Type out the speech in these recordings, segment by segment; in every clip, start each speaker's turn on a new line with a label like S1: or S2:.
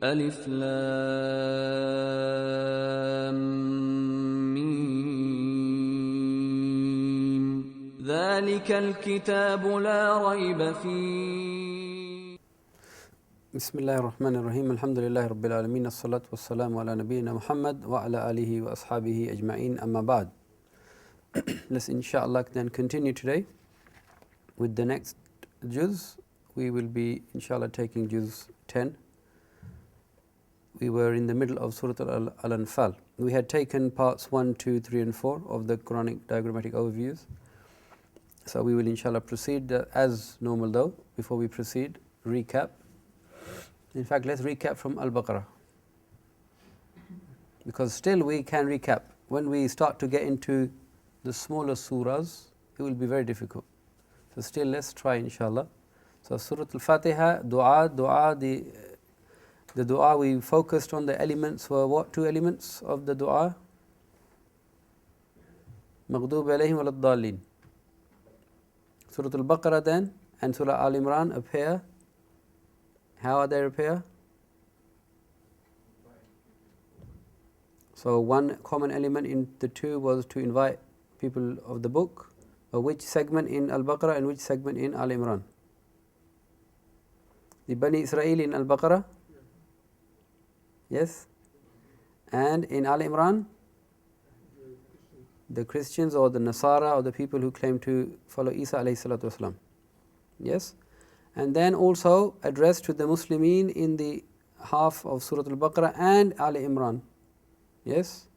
S1: ألف لام ميم ذلك الكتاب لا ريب فيه.
S2: بسم الله الرحمن الرحيم. الحمد لله رب العالمين. الصلاة والسلام على نبينا Muhammad wa ala alihi wa ashabihi ajma'in. Amma ba'd. Let's inshallah then continue today with the next juz. We will be inshallah taking juz 10. We were in the middle of Surah Al-Anfal. We had taken parts 1, 2, 3 and 4 of the Quranic diagrammatic overviews. So we will inshallah proceed as normal though. Before we proceed, recap. In fact, let's recap from Al-Baqarah, because still we can recap. When we start to get into the smaller surahs, it will be very difficult. So still let's try inshallah. So Surah Al-Fatiha, dua, the dua we focused on the elements were what? Two elements of the dua? Maghdub alayhim waladdallin. Surah Al-Baqarah then and Surah Al-Imran appear. How are they appear? So one common element in the two was to invite people of the book. Which segment in Al-Baqarah and which segment in Al-Imran? The Bani Israel in Al-Baqarah? Yes. And in Al-Imran? The Christians or the Nasara or the people who claim to follow Isa alayhi salatu wasalam. Yes. And then also addressed to the Muslimin in the half of Surah Al-Baqarah and Al-Imran. Yes.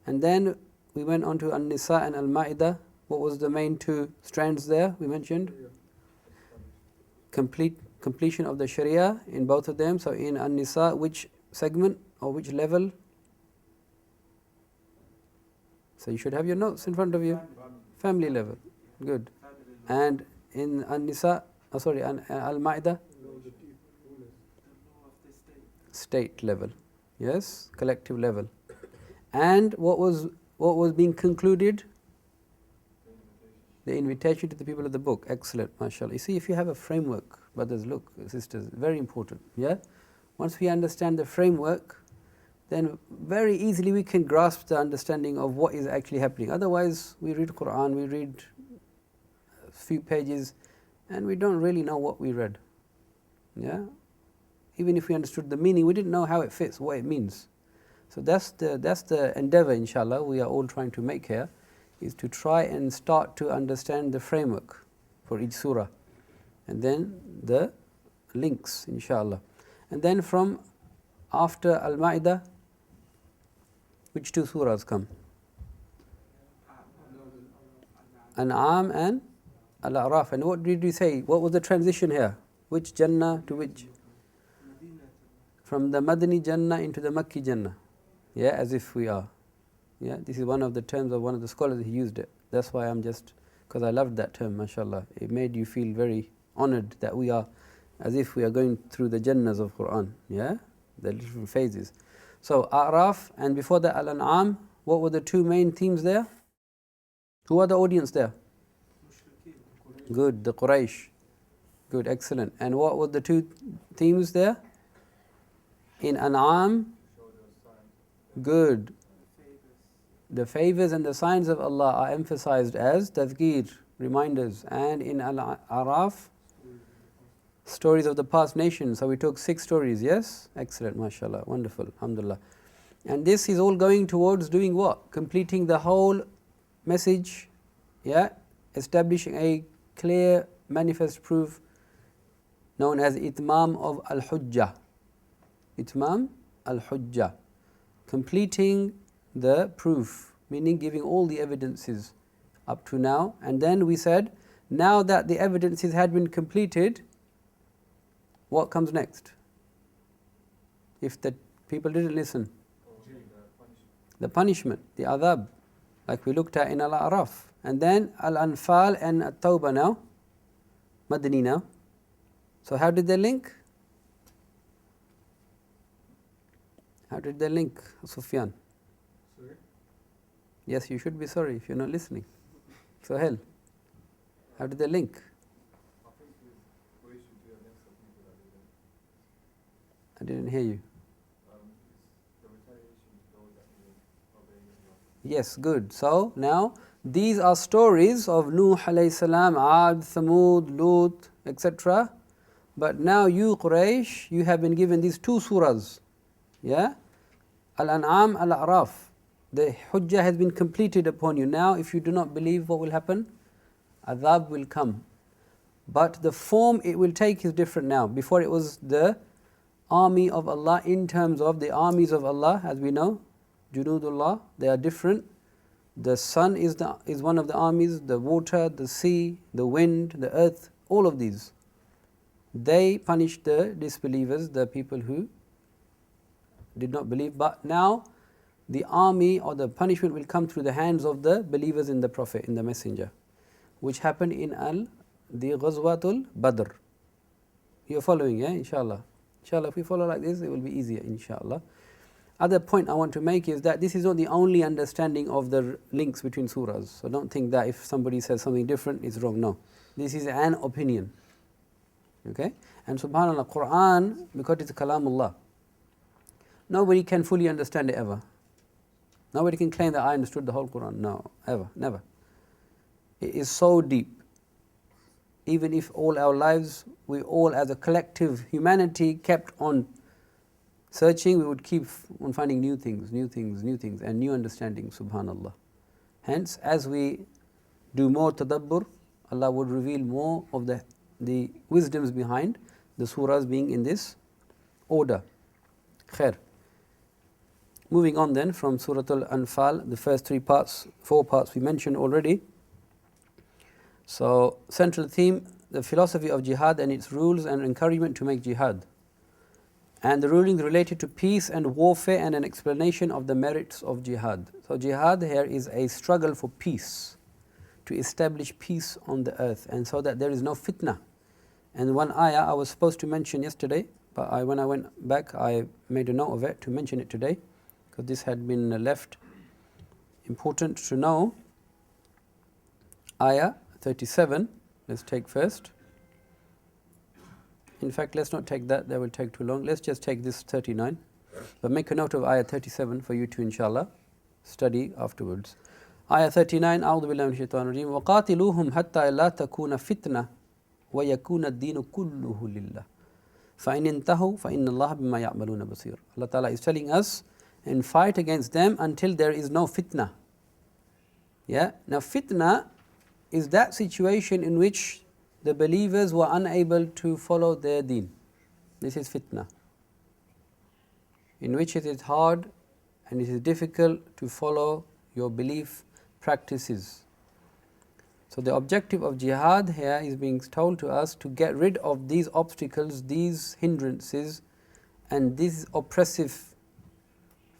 S2: And then we went on to An-Nisa and Al-Ma'idah. What was the main two strands there we mentioned? Completion of the Sharia in both of them. So in An-Nisa, which segment or which level? So you should have your notes in front of you. Family level. Good. And in An-Nisa, Al-Ma'idah? State level. Yes, collective level. And what was being concluded? The invitation to the people of the book. Excellent, mashallah. You see, if you have a framework, brothers, look, sisters, very important. Yeah? Once we understand the framework, then very easily we can grasp the understanding of what is actually happening. Otherwise, we read Quran, we read a few pages, and we don't really know what we read. Yeah? Even if we understood the meaning, we didn't know how it fits, what it means. So that's the endeavor, inshallah, we are all trying to make here, is to try and start to understand the framework for each surah, and then the links, inshallah. And then from after Al-Ma'idah, which two surahs come? An'am and Al-A'raf. And what did we say? What was the transition here? Which Jannah to which? From the Madani Jannah into the Makki Jannah. Yeah, as if we are. Yeah, this is one of the terms of one of the scholars, he used it. That's why I'm just, because I loved that term, mashallah. It made you feel very honored that we are, as if we are going through the Jannahs of Quran. Yeah, the different phases. So A'raf and before that Al-An'am, what were the two main themes there? Who are the audience there? Good, the Quraysh. Good, excellent. And what were the two themes there? In An'am, good. The favors and the signs of Allah are emphasized as tadhkir, reminders. And in Al-A'raf, stories of the past nations. So we took 6 stories, yes? Excellent, mashallah, wonderful, alhamdulillah. And this is all going towards doing what? Completing the whole message, yeah? Establishing a clear manifest proof known as Itmam of Al-Hujjah. Itmam Al-Hujjah. Completing the proof, meaning giving all the evidences up to now. And then we said, now that the evidences had been completed, what comes next? If the people didn't listen, the punishment, the adhab, like we looked at in Al-A'raf. And then Al-Anfal and Tawbah now, Madani now. So how did they link? How did they link, Sufyan?
S3: Sorry?
S2: Yes, you should be sorry if you're not listening. So hell, how did they link? I didn't Didn't hear you. Yes, good. So now these are stories of Nuh alayhi salam, Ad, Thamud, Lut, etc. But now you Quraysh, you have been given these two surahs. Yeah? Al-An'am, Al-A'raf. The hujjah has been completed upon you. Now if you do not believe, what will happen? Adhab will come. But the form it will take is different now. Before it was the army of Allah in terms of the armies of Allah, as we know, Junudullah, they are different. The sun is one of the armies, the water, the sea, the wind, the earth, all of these. They punished the disbelievers, the people who did not believe. But now the army or the punishment will come through the hands of the believers in the Prophet, in the Messenger, which happened in the Ghazwatul Badr. You are following, yeah? Inshallah. Inshallah, if we follow like this, it will be easier, inshallah. Other point I want to make is that this is not the only understanding of the links between surahs. So don't think that if somebody says something different, it's wrong. No. This is an opinion. Okay? And subhanAllah, Quran, because it's Kalamullah, nobody can fully understand it ever. Nobody can claim that I understood the whole Quran. No, ever, never. It is so deep. Even if all our lives, we all as a collective humanity kept on searching, we would keep on finding new things, and new understanding, subhanallah. Hence, as we do more tadabbur, Allah would reveal more of the wisdoms behind the surahs being in this order. Khair. Moving on then from Surah Al-Anfal, the first four parts we mentioned already. So, central theme, the philosophy of jihad and its rules and encouragement to make jihad. And the rulings related to peace and warfare and an explanation of the merits of jihad. So jihad here is a struggle for peace, to establish peace on the earth, and so that there is no fitna. And one ayah I was supposed to mention yesterday, but when I went back I made a note of it to mention it today, because this had been left important to know. Ayah 37, let's take first. In fact, let's not take that will take too long. Let's just take this 39. But make a note of ayah 37 for you to inshallah study afterwards. Ayah 39, أعوذ بالله من الشيطان الرجيم وقاتلوهم حتى لا تكون فتنة ويكون الدين كله لله فإن انتهوا فإن الله بما يعملون بصير. Allah Ta'ala is telling us, and fight against them until there is no fitna. Yeah? Now fitna is that situation in which the believers were unable to follow their deen. This is fitna, in which it is hard and it is difficult to follow your belief practices. So the objective of jihad here is being told to us to get rid of these obstacles, these hindrances, and these oppressive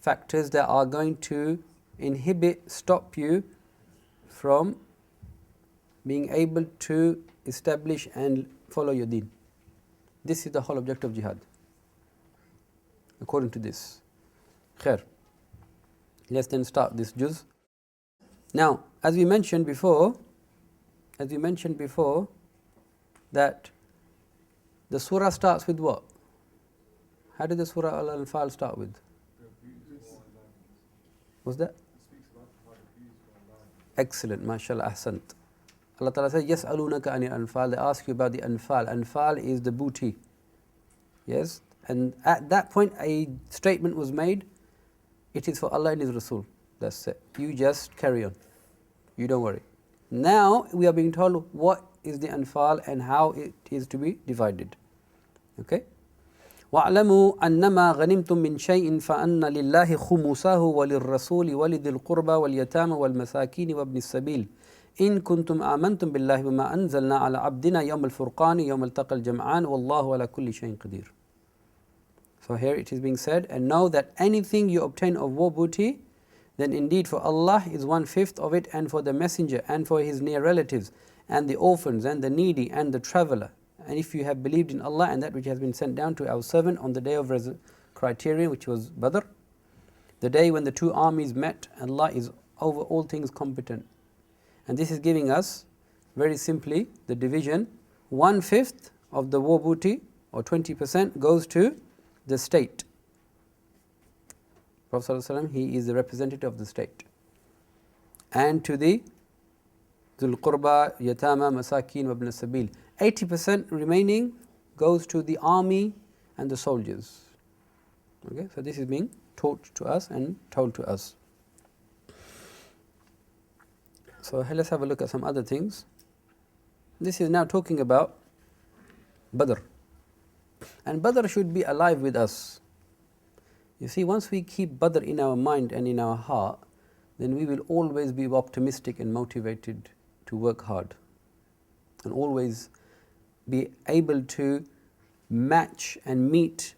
S2: factors that are going to stop you from being able to establish and follow your deen. This is the whole objective of jihad, according to this. Khair. Let's then start this juz. Now, as we mentioned before, that the surah starts with what? How did the surah Al-Anfal start with? What's that? Excellent, mashallah, ahsant. Allah Ta'ala says, يَسْأَلُونَكَ عَنِ الْأَنْفَالِ. They ask you about the Anfal. Anfal is the booty. Yes? And at that point a statement was made, it is for Allah and His Rasul. That's it. You just carry on. You don't worry. Now we are being told what is the Anfal and how it is to be divided. Okay? وَاعْلَمُوا أَنَّمَا غَنِمْتُم مِّن شَيْءٍ فَأَنَّ لِلَّهِ خُمُسَهُ وَلِلرَّسُولِ وَلِذِي الْقُرْبَى وَالْيَتَامَى وَالْمَسَاكِينِ وَابْنِ السَّبِيلِ إِن كُنتُمْ آمَنْتُم بِاللَّهِ وَمَا أَنزَلْنَا عَلَى عَبْدِنَا يَوْمَ الْفُرْقَانِ يَوْمَ الْتَقَى الْجَمْعَانِ وَاللَّهُ عَلَى كُلِّ شَيْءٍ قَدِيرٌ. So here it is being said, and know that anything you obtain of war booty, then indeed for Allah is 1/5 of it, and for the messenger, and for his near relatives, and the orphans, and the needy, and the traveller. And if you have believed in Allah and that which has been sent down to our servant on the day of criterion, which was Badr, the day when the two armies met, Allah is over all things competent. And this is giving us, very simply, the division. 1/5 of the war booty, or 20%, goes to the state. Prophet ﷺ, he is the representative of the state. And to the Dhul Qurba, Yatama, Masakin, wa Ibn Sabil. 80% remaining goes to the army and the soldiers. Okay, so this is being taught to us and told to us. So let's have a look at some other things. This is now talking about Badr. And Badr should be alive with us. You see, once we keep Badr in our mind and in our heart, then we will always be optimistic and motivated to work hard. And always be able to match and meet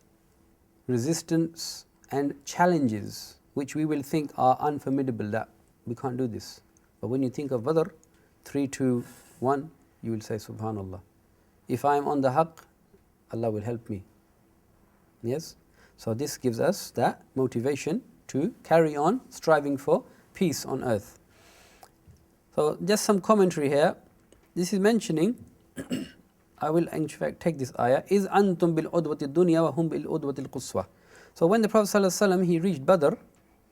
S2: resistance and challenges which we will think are unformidable, that we can't do this. But when you think of Badr, 3, 2, 1, you will say, Subhanallah. If I am on the haqq, Allah will help me. Yes? So this gives us that motivation to carry on striving for peace on earth. So just some commentary here. This is mentioning, I will in fact take this ayah, is antum bil udwati dunya wa hum bil udwati al quswa. So when the Prophet ﷺ, he reached Badr,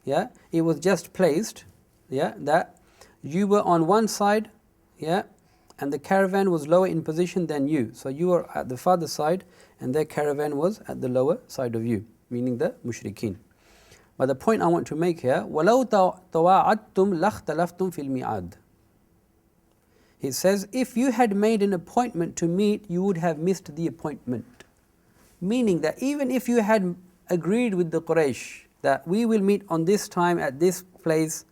S2: yeah, it was just placed, yeah, that you were on one side, yeah, and the caravan was lower in position than you. So you were at the farther side and their caravan was at the lower side of you, meaning the mushrikeen. But the point I want to make here, وَلَوْ تَوَاعَدْتُمْ لَاخْتَلَفْتُمْ فِي الْمِعَادِ. He says, if you had made an appointment to meet, you would have missed the appointment. Meaning that even if you had agreed with the Quraysh that we will meet on this time at this place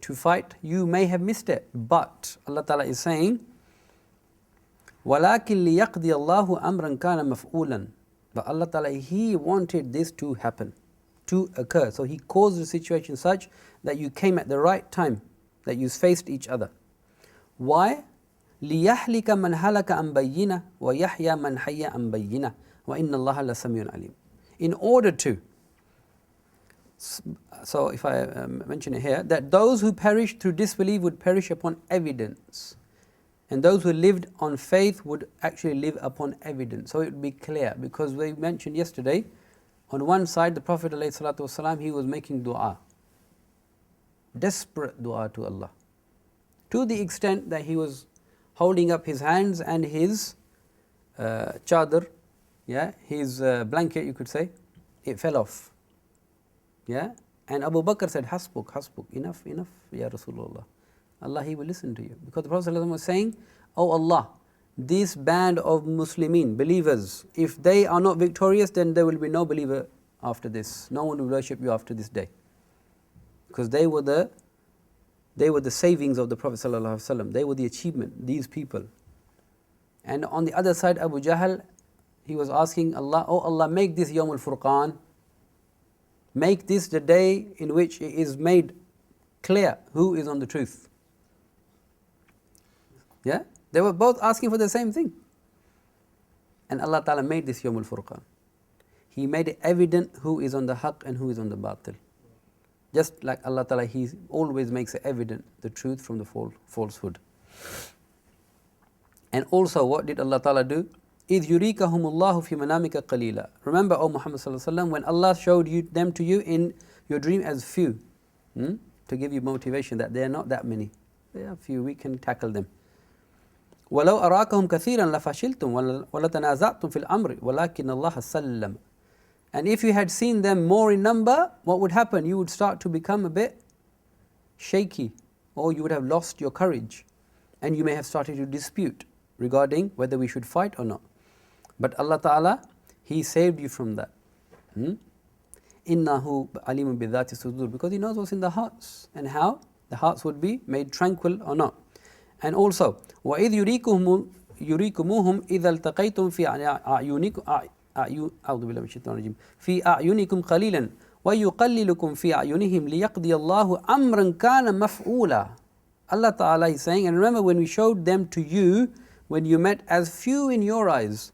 S2: to fight, you may have missed it. But Allah Ta'ala is saying, وَلَكِنْ لِيَقْضِيَ اللَّهُ أَمْرًا كَانَ مَفْعُولًا. But Allah Ta'ala, He wanted this to happen, to occur. So He caused the situation such that you came at the right time, that you faced each other. Why? لِيَحْلِكَ مَنْ هَلَكَ عَنْ بَيِّنَةٍ وَيَحْيَى مَنْ حَيَّ عَنْ بَيِّنَةٍ وَإِنَّ اللَّهَ لَسَمِيعٌ عَلِيمٌ. In order to, so if I mention it here, that those who perished through disbelief would perish upon evidence, and those who lived on faith would actually live upon evidence. So it would be clear, because we mentioned yesterday, on one side the Prophet ﷺ, he was making dua, desperate dua to Allah, to the extent that he was holding up his hands and his chadar, yeah, his blanket, you could say, it fell off. Yeah, and Abu Bakr said, Hasbuk, Hasbuk, enough, enough, Ya Rasulullah. Allah, He will listen to you. Because the Prophet ﷺ was saying, Oh Allah, this band of Muslimin, believers, if they are not victorious, then there will be no believer after this. No one will worship you after this day. Because they were the savings of the Prophet ﷺ. They were the achievement, these people. And on the other side, Abu Jahl, he was asking Allah, Oh Allah, make this Yawm al-Furqan. Make this the day in which it is made clear who is on the truth. Yeah? They were both asking for the same thing. And Allah Ta'ala made this Yawm al-Furqan. He made it evident who is on the haqq and who is on the batil. Just like Allah Ta'ala, He always makes it evident the truth from the falsehood. And also, what did Allah Ta'ala do? إِذْ يُرِيكَهُمُ اللَّهُ فِي مَنَامِكَ قَلِيلًا. Remember, O Muhammad sallallahu alaihi wasallam, when Allah showed them to you in your dream as few, to give you motivation that they are not that many. They are few, we can tackle them. وَلَوْ أَرَاكَهُمْ كَثِيرًا لَفَشِلْتُمْ وَلَتَنَازَعْتُمْ فِي الْأَمْرِ وَلَكِنَّ اللَّهَ سَلَّمَ. And if you had seen them more in number, what would happen? You would start to become a bit shaky, or you would have lost your courage, and you may have started to dispute regarding whether we should fight or not. But Allah Ta'ala, He saved you from that. إِنَّهُ عَلِيمٌ بِذَاتِ الصُّدُورِ. Because He knows what's in the hearts and how the hearts would be made tranquil or not. And also, وَإِذْ يُرِيكُمُوهُمْ إِذَا الْتَقَيْتُمْ فِي أَعْيُنِكُمْ قَلِيلًا وَيُقَلِّلُكُمْ فِي أَعْيُنِهِمْ لِيَقْضِيَ اللَّهُ أَمْرًا كَانَ مَفْعُولًا. Allah Ta'ala is saying, and remember when we showed them to you, when you met as few in your eyes,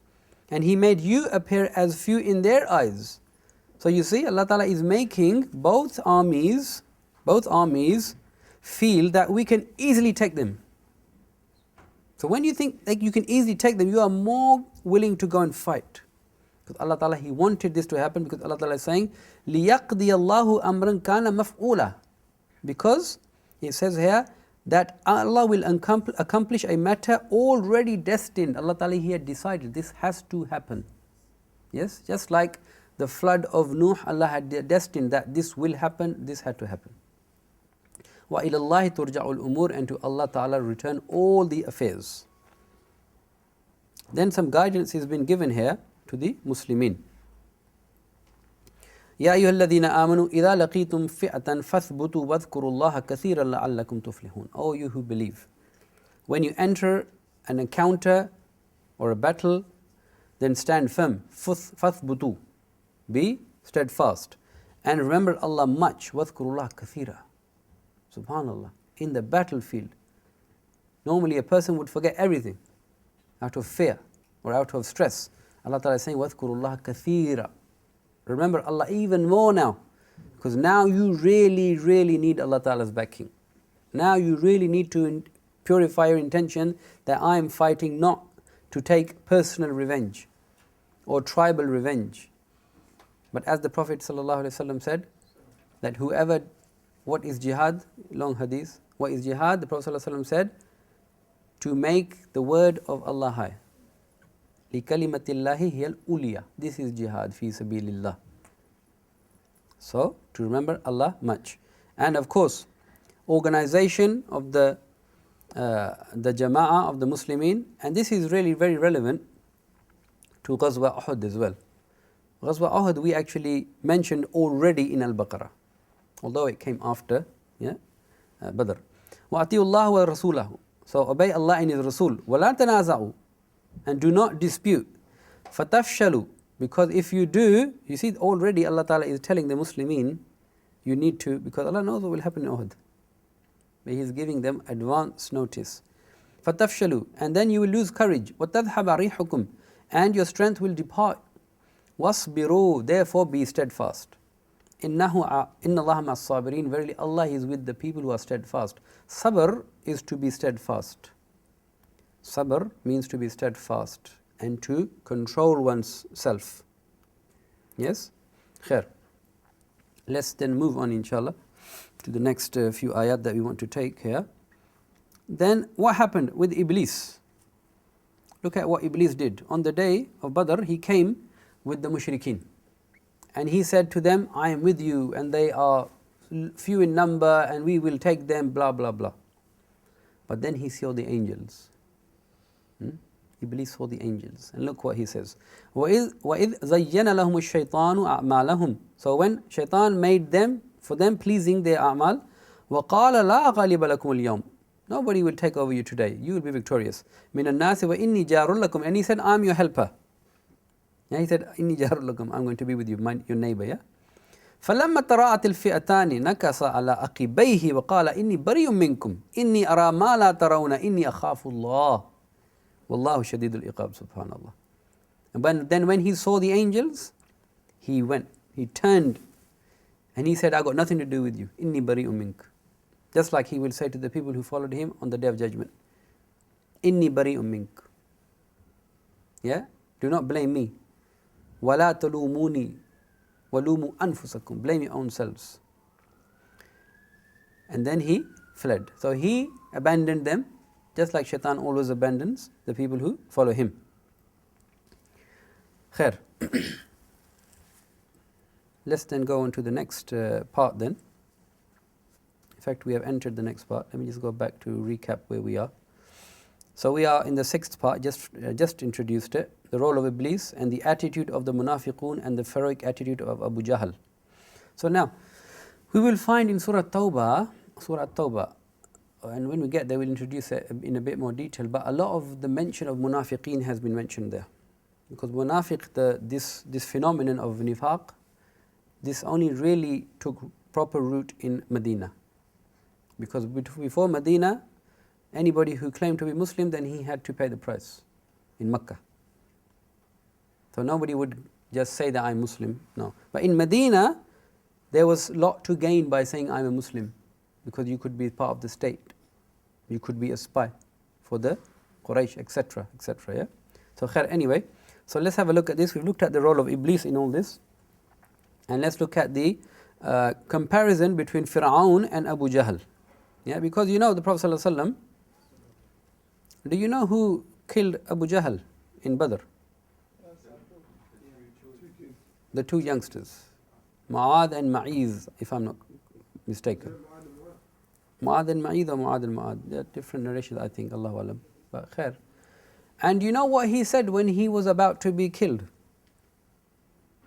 S2: and He made you appear as few in their eyes. So you see, Allah Ta'ala is making both armies feel that we can easily take them. So when you think that you can easily take them, you are more willing to go and fight. Because Allah Ta'ala, He wanted this to happen, because Allah Ta'ala is saying, لِيَقْضِيَ اللَّهُ أَمْرًا كَانَ مَفْعُولًا. Because it says here that Allah will accomplish a matter already destined. Allah Ta'ala, He had decided this has to happen. Yes, just like the flood of Nuh, Allah had destined that this will happen, this had to happen. وَإِلَى اللَّهِ تُرْجَعُ الْأُمُورِ, and to Allah Ta'ala return all the affairs. Then some guidance has been given here to the Muslimin. يا أيها الذين آمنوا إذا لقيتم فئة فاثبتوا واذكروا الله كثيرا لعلكم تفلحون. O you who believe, when you enter an encounter or a battle, then stand firm. فاثبتوا, be steadfast, and remember Allah much. واذكروا الله كثيرا. Subhanallah, in the battlefield, normally a person would forget everything out of fear or out of stress. Allah Ta'ala is saying, وَاذْكُرُوا اللَّهَ كَثِيرًا. Remember Allah even more now, because now you really, really need Allah Ta'ala's backing. Now you really need to purify your intention that I am fighting not to take personal revenge or tribal revenge. But as the Prophet ﷺ said, that whoever, what is jihad? Long hadith. What is jihad? The Prophet ﷺ said, to make the word of Allah high. لِكَلِمَةِ اللَّهِ هِيَ الْأُولِيَةِ. This is jihad fi sabilillah. So, to remember Allah much. And of course, organization of the jama'ah of the Muslimin, and this is really very relevant to Ghazwa Uhud as well. Ghazwa Uhud we actually mentioned already in Al-Baqarah, although it came after Badr. وَأَطِيعُوا اللَّهَ وَرَسُولَهُ. So obey Allah and His Rasul. وَلَا تَنَازَعُوا, and do not dispute. فَتَفْشَلُوا, because if you do, you see already Allah Ta'ala is telling the Muslimin, you need to, because Allah knows what will happen in Uhud. But He is giving them advance notice. فَتَفْشَلُوا, and then you will lose courage. وَتَذْهَبَ رِيحُكُمْ, and your strength will depart. وَاصْبِرُوا, therefore be steadfast. إِنَّ اللَّهَ مَعَ الصَّابِرِينَ, verily Allah is with the people who are steadfast. Sabr is to be steadfast. Sabr means to be steadfast and to control one's self. Yes? Khair. Let's then move on, inshallah, to the next few ayat that we want to take here. Then what happened with Iblis? Look at what Iblis did. On the day of Badr, he came with the mushrikeen. And he said to them, I am with you, and they are few in number, and we will take them, blah, blah, blah. But then he saw the angels. Iblis saw the angels. And look what he says. وَإِذْ زَيَّنَ لَهُمُ الشَّيْطَانُ أَعْمَالَهُم. So when shaitan made them, for them pleasing their a'mal, وَقَالَ لَا أَغَالِبَ لَكُمُ الْيَوْمِ. Nobody will take over you today. You will be victorious. مِنَ النَّاسِ وَإِنِّي جَارٌ لَكُمْ. And he said, I'm your helper. Yeah, he said, إِنِّي جَارٌ لَكُمْ. I'm going to be with you, your neighbor. Yeah. فلما تراءت الفئتان نكص على عقبيه وقال إني بريء منكم إني أرى ما لا ترون إني أخاف الله والله شديد العقاب. Subhanallah. And then when he saw the angels, he turned, and he said, I got nothing to do with you. إني بريء منك. Just like he will say to the people who followed him on the day of judgment, إني بريء منك. Yeah, do not blame me. ولا تلوموني وَلُومُوا أَنفُسَكُمْ. Blame your own selves. And then he fled. So he abandoned them, just like shaitan always abandons the people who follow him. Khair. Let's then go on to the next part then. In fact, we have entered the next part. Let me just go back to recap where we are. So we are in the sixth part, just introduced it, the role of Iblis and the attitude of the munafiqun and the pharaohic attitude of Abu Jahl. So now, we will find in Surah Tawbah, and when we get there we'll introduce it in a bit more detail, but a lot of the mention of munafiqeen has been mentioned there. Because munafiq, this phenomenon of nifaq, this only really took proper root in Medina. Because before Medina, anybody who claimed to be Muslim, then he had to pay the price in Mecca. So nobody would just say that I'm Muslim, no. But in Medina, there was a lot to gain by saying I'm a Muslim, because you could be part of the state, you could be a spy for the Quraysh, etc., etc. Yeah. So khair, anyway, So let's have a look at this. We've looked at the role of Iblis in all this. And let's look at the comparison between Fir'aun and Abu Jahl. Yeah, because you know the Prophet ﷺ, do you know who killed Abu Jahl in Badr? The two youngsters, Mu'adh and Ma'iz, if I'm not mistaken. Mu'adh and Ma'iz or Mu'adh and Mu'adh? There are different narrations, I think, Allahu Alam. But khair. And you know what he said when he was about to be killed?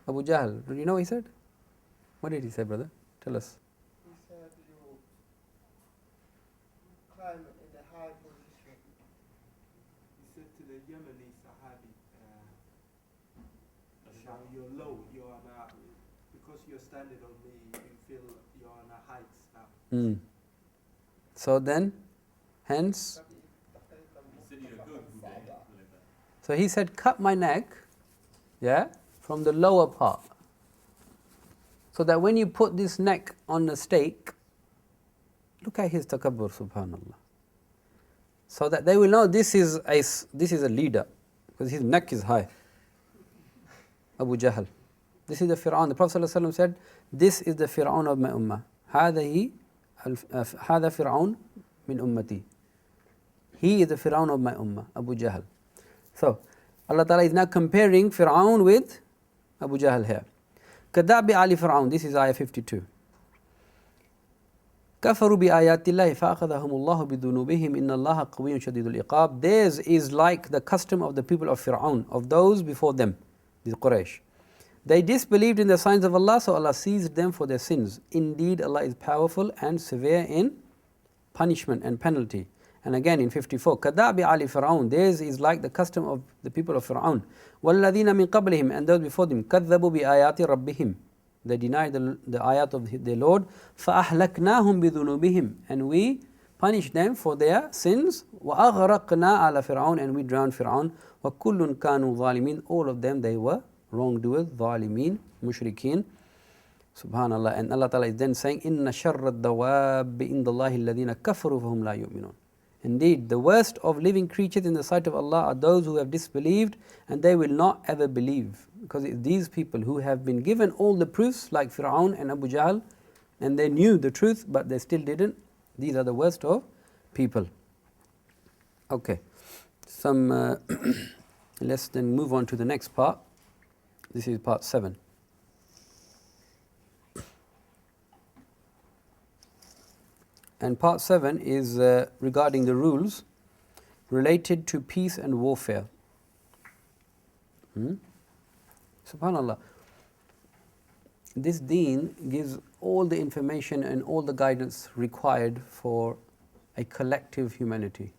S2: Abu Jahl. Do you know what he said? What did he say, brother? Tell us.
S3: He said you climb in a high position.
S4: He said to the Yemeni Sahabi, you're low, you're on a, because you're standing on me, you feel you're on a height now.
S2: So then, hence, so he said, cut my neck, yeah, from the lower part. So that when you put this neck on the stake, look at his takabbur, subhanallah. So that they will know this is a leader, because his neck is high. Abu Jahl. This is the Fir'aun. The Prophet ﷺ said, this is the Fir'aun of my ummah. هذا فرعون من أمتي. He is the Fir'aun of my ummah, Abu Jahl. So, Allah Ta'ala is now comparing Fir'aun with Abu Jahl here. كَذَّابِ آلِ فِرْعَوْنَ. This is ayah 52. كَفَرُوا بِآيَاتِ اللَّهِ فَأَخَذَهُمُ اللَّهُ بِذُنُوبِهِمْ إِنَّ اللَّهَ قَوِيٌّ شَدِيدُ الْعِقَابِ. Theirs is like the custom of the people of Fir'aun, of those before them, the Quraysh. They disbelieved in the signs of Allah, so Allah seized them for their sins. Indeed, Allah is powerful and severe in punishment and penalty. And again in 54, كَذَّابِ آلِ فِرْعَوْنَ. Theirs is like the custom of the people of Fir'aun. وَالَّذِينَ مِنْ قَبْلِهِمْ. And those before them, كَذَّبُوا بِآيَاتِ رَبِّهِمْ. They denied the ayat of their Lord. فَأَهْلَكْنَاهُمْ بِذُنُوبِهِمْ. And we punished them for their sins. وَأَغْرَقْنَا عَلَى فِرْعَوْنَ. And we drowned Fir'aun. وَكُلٌّ كَانُوا ظَالِمِينَ. All of them, they were wrongdoers, ظالمين, mushrikeen. Subhanallah. And Allah Ta'ala is then saying, إِنَّ شَرَّ الدَّوَابِّ إِنْدَ اللَّهِ الَّذِينَ كَفَرُوا فَهُمْ لَا يُؤْمِنُونَ. Indeed, the worst of living creatures in the sight of Allah are those who have disbelieved and they will not ever believe. Because it's these people who have been given all the proofs like Fir'aun and Abu Jahl, and they knew the truth but they still didn't. These are the worst of people. Okay, let's then move on to the next part. This is part 7. And part 7 is regarding the rules related to peace and warfare. Subhanallah. This deen gives all the information and all the guidance required for a collective humanity.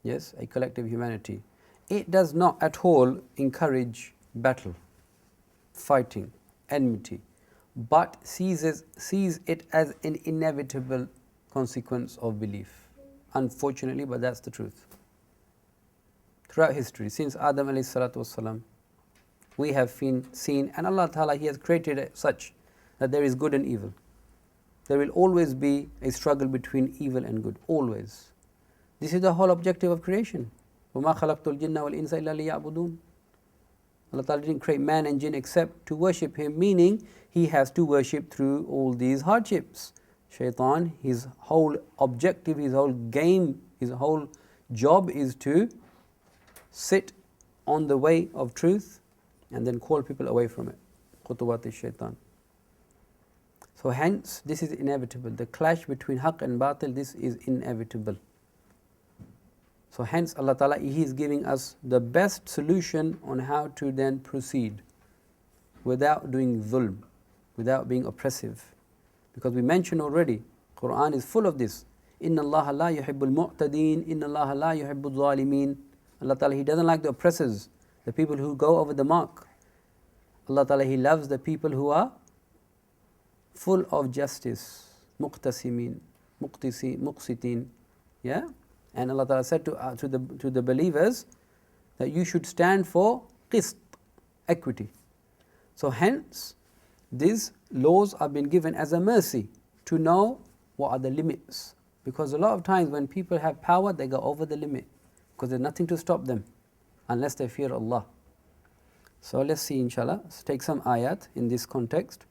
S2: Yes, a collective humanity. It does not at all encourage battle, fighting, enmity, but sees it as an inevitable consequence of belief. Unfortunately, but that's the truth. Throughout history, since Adam alayhi salatu wasalam, we have seen, and Allah Ta'ala, He has created it such that there is good and evil. There will always be a struggle between evil and good, always. This is the whole objective of creation. وَمَا خَلَقْتُ الْجِنَّ وَالْإِنسَ إِلَّا لِيَعْبُدُونَ. Allah Ta'ala didn't create man and jinn except to worship Him, meaning he has to worship through all these hardships. Shaitan, his whole objective, his whole game, his whole job is to sit on the way of truth and then call people away from it. Khutuwat al-Shaitan. So hence, this is inevitable. The clash between haqq and batil, this is inevitable. So hence Allah Ta'ala, He is giving us the best solution on how to then proceed without doing dhulm, without being oppressive. Because we mentioned already, Quran is full of this. Inna Allah la yuhibbul mu'tadeen, Inna Allah la yuhibbul zalimeen. Allah Ta'ala, He doesn't like the oppressors, the people who go over the mark. Allah Ta'ala, He loves the people who are full of justice, muqtasimeen, muqsiteen. Yeah? And Allah Ta'ala said to the believers that you should stand for qist, equity. So hence, these laws are being given as a mercy to know what are the limits. Because a lot of times when people have power, they go over the limit because there's nothing to stop them unless they fear Allah. So let's see, inshallah. Let's take some ayat in this context.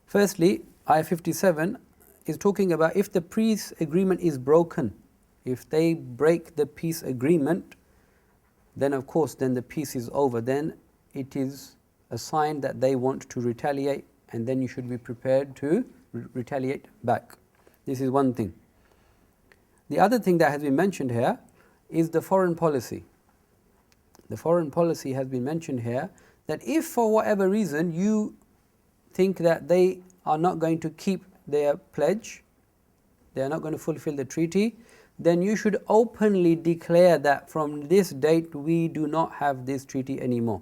S2: Firstly, ayah 57 is talking about if the peace agreement is broken, if they break the peace agreement, then of course then the peace is over. Then it is a sign that they want to retaliate, and then you should be prepared to retaliate back. This is one thing. The other thing that has been mentioned here is the foreign policy. The foreign policy has been mentioned here, that if for whatever reason you think that they are not going to keep their pledge, they are not going to fulfill the treaty, then you should openly declare that from this date we do not have this treaty anymore.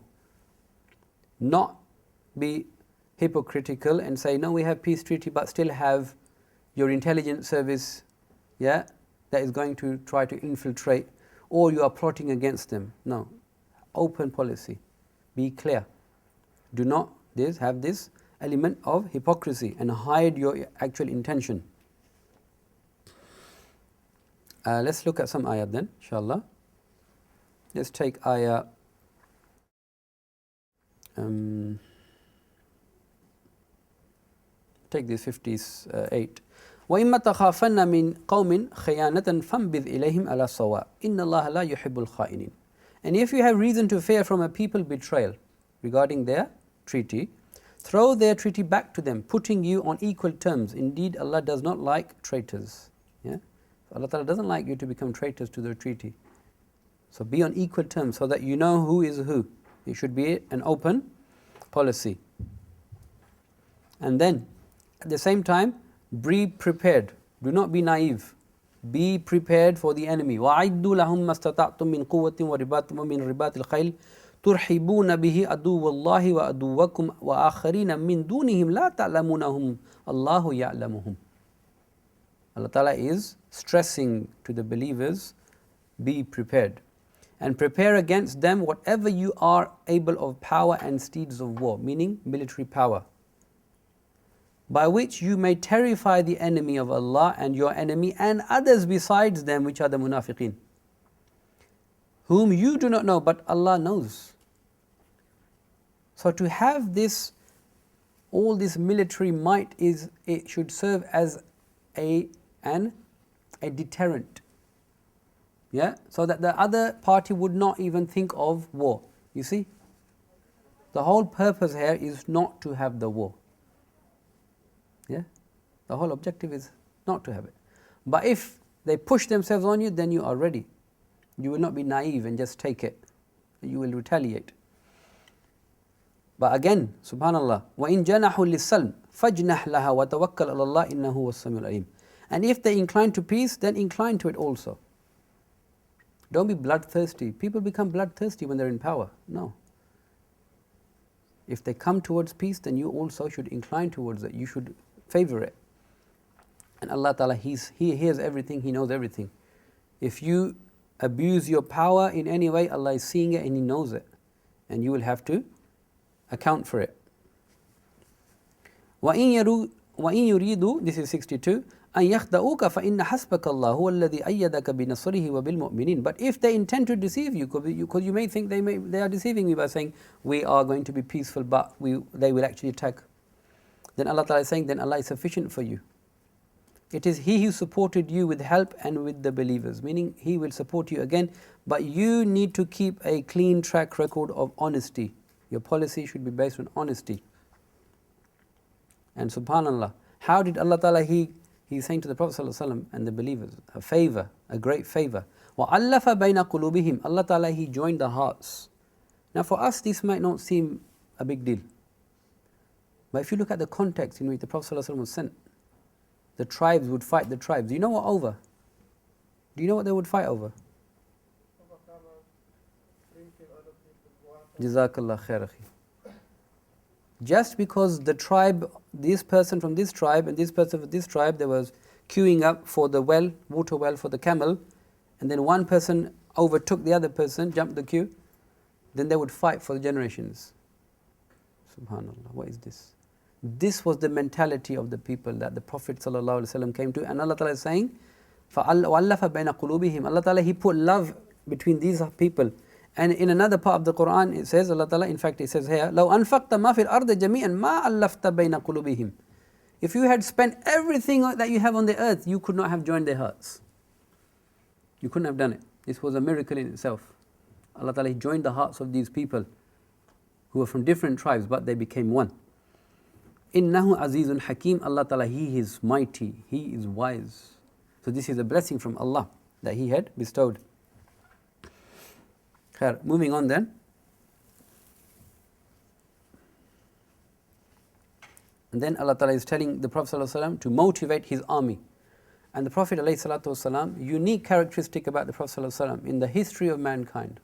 S2: Not be hypocritical and say, no, we have peace treaty, but still have your intelligence service, that is going to try to infiltrate, or you are plotting against them. No. Open policy. Be clear. Do not have this element of hypocrisy and hide your actual intention. Let's look at some ayat then, inshallah. Let's take ayah take this 58. وَإِمَّا تَخَافَنَّ مِنْ قَوْمٍ خَيَانَةً فَانْبِذْ إِلَيْهِمْ عَلَى الصَّوَاءِ إِنَّ اللَّهَ لَا يُحِبُّ الْخَائِنِينَ. And if you have reason to fear from a people betrayal regarding their treaty, throw their treaty back to them, putting you on equal terms. Indeed, Allah does not like traitors. Allah Ta'ala doesn't like you to become traitors to the treaty. So be on equal terms so that you know who is who. It should be an open policy. And then, at the same time, be prepared. Do not be naive. Be prepared for the enemy. وَأَعِدُّوا لَهُمْ مَا اسْتَطَعْتُم مِّن قُوَّةٍ وَمِن رِبَاطِ الْخَيْلِ تُرْحِبُونَ بِهِ عَدُوَّ اللَّهِ وَعَدُوَّكُمْ وَآخَرِينَ مِن دُونِهِمْ لَا تَعْلَمُونَهُمْ اللَّهُ يَعْلَمُهُمْ. Allah Ta'ala is stressing to the believers, be prepared. And prepare against them whatever you are able of power and steeds of war, meaning military power, by which you may terrify the enemy of Allah and your enemy and others besides them, which are the munafiqeen, whom you do not know, but Allah knows. So to have this, all this military might, it should serve as a deterrent. So that the other party would not even think of war. You see? The whole purpose here is not to have the war. The whole objective is not to have it. But if they push themselves on you, then you are ready. You will not be naive and just take it. You will retaliate. But again, subhanallah, وَإِن جَنَحُوا لِلسَّلْمِ فَاجْنَحْ لَهَا وَتَوَكَّلْ عَلَى اللَّهِ إِنَّهُ هُوَ السَّمِيعُ الْعَلِيمُ. And if they incline to peace, then incline to it also. Don't be bloodthirsty. People become bloodthirsty when they're in power. No. If they come towards peace, then you also should incline towards it. You should favor it. And Allah Ta'ala, He hears everything, He knows everything. If you abuse your power in any way, Allah is seeing it and He knows it. And you will have to account for it. وَإِن يُرِيدُوا, this is 62, أَن يَخْدَعُوكَ فَإِنَّ حَسْبَكَ اللَّهُ هُوَ الَّذِي أَيَّدَكَ بِنَصْرِهِ وَبِالْمُؤْمِنِينَ. But if they intend to deceive you, because you may think they are deceiving me by saying, we are going to be peaceful, but they will actually attack. Then Allah Ta'ala is saying, then Allah is sufficient for you. It is He who supported you with help and with the believers, meaning He will support you again, but you need to keep a clean track record of honesty. Your policy should be based on honesty. And subhanallah, how did Allah Ta'ala, He's saying to the Prophet ﷺ and the believers, a favor, a great favor. وَأَلَّفَ بَيْنَ قُلُوبِهِمْ. Allah Ta'ala, He joined the hearts. Now for us this might not seem a big deal. But if you look at the context in which the Prophet ﷺ was sent, the tribes would fight the tribes. Do you know what over? Do you know what they would fight over? Jazakallah khair akhi. Just because the tribe, this person from this tribe and this person from this tribe, there was queuing up for the well, water well for the camel, and then one person overtook the other person, jumped the queue, then they would fight for the generations. Subhanallah, what is this? This was the mentality of the people that the Prophet ﷺ came to, and Allah Ta'ala is saying, فَأَلَّفَ بَيْنَ قُلُوبِهِمْ. Allah Ta'ala, He put love between these people. And in another part of the Quran it says, Allah Ta'ala, in fact it says here, لَوْ أَنفَقْتَ مَا فِي الْأَرْضِ جَمِيعًا مَا أَلَّفْتَ بَيْنَ قُلُوبِهِمْ. If you had spent everything that you have on the earth, you could not have joined their hearts. You couldn't have done it. This was a miracle in itself. Allah Ta'ala joined the hearts of these people who were from different tribes, but they became one. إِنَّهُ عَزِيزٌ حَكِيمٌ. Allah Ta'ala, He is mighty, He is wise. So this is a blessing from Allah that He had bestowed. Moving on then. And then Allah Ta'ala is telling the Prophet ﷺ to motivate his army. And the Prophet ﷺ, unique characteristic about the Prophet ﷺ in the history of mankind,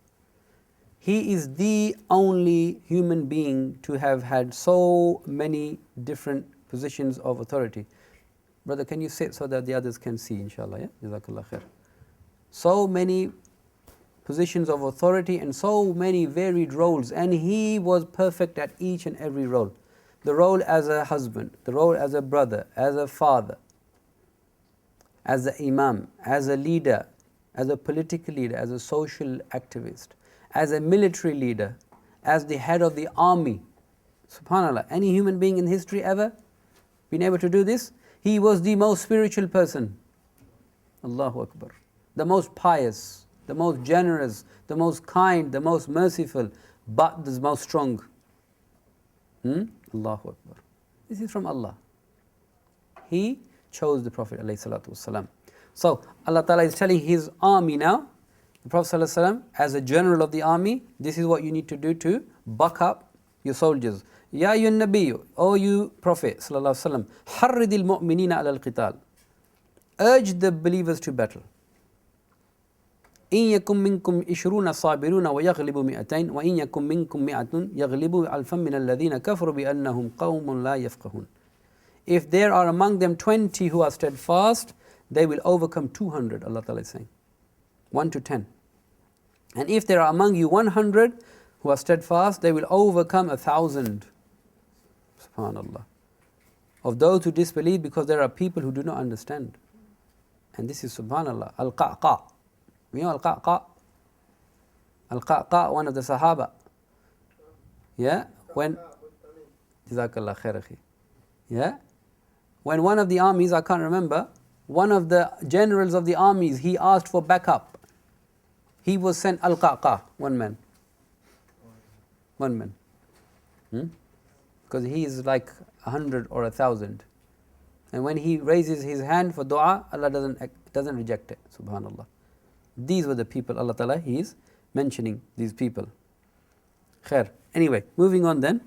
S2: he is the only human being to have had so many different positions of authority. Brother, can you sit so that the others can see, inshallah? Yeah? Jazakallah khair. So many positions of authority and so many varied roles, and he was perfect at each and every role. The role as a husband, the role as a brother, as a father, as an imam, as a leader, as a political leader, as a social activist, as a military leader, as the head of the army. SubhanAllah, any human being in history ever been able to do this? He was the most spiritual person. Allahu Akbar. The most pious, the most generous, the most kind, the most merciful, but the most strong. Allahu Akbar. This is from Allah. He chose the Prophet ﷺ. So Allah Ta'ala is telling His army now, the Prophet ﷺ, as a general of the army, this is what you need to do to buck up your soldiers. Ya ayyuhan nabiyyu, O you Prophet ﷺ, harridil mu'minina ala al-qital. Urge the believers to battle. إن يكن منكم 20 صابرون ويغلبوا 200 وإن يكن منكم 100 يغلبوا ألفا من الذين كفروا بأنهم قوم لا يفقهون. If there are among them 20 who are steadfast, they will overcome 200, Allah Ta'ala is saying. 1 to 10. And if there are among you 100 who are steadfast, they will overcome 1,000. SubhanAllah. Of those who disbelieve, because there are people who do not understand. And this is SubhanAllah, Al-Qa'qa'. You know Al-Qa'qa'? Al-Qa'qa', one of the Sahaba. Yeah? When Jazakallah khair akhi. Yeah? When one of the armies, I can't remember, one of the generals of the armies, he asked for backup. He was sent Al-Qa'qa', one man. One man. Because he is like 100 or 1,000. And when he raises his hand for dua, Allah doesn't reject it. Subhanallah. These were the people, Allah Ta'ala, He is mentioning these people. Khair. Anyway, moving on then.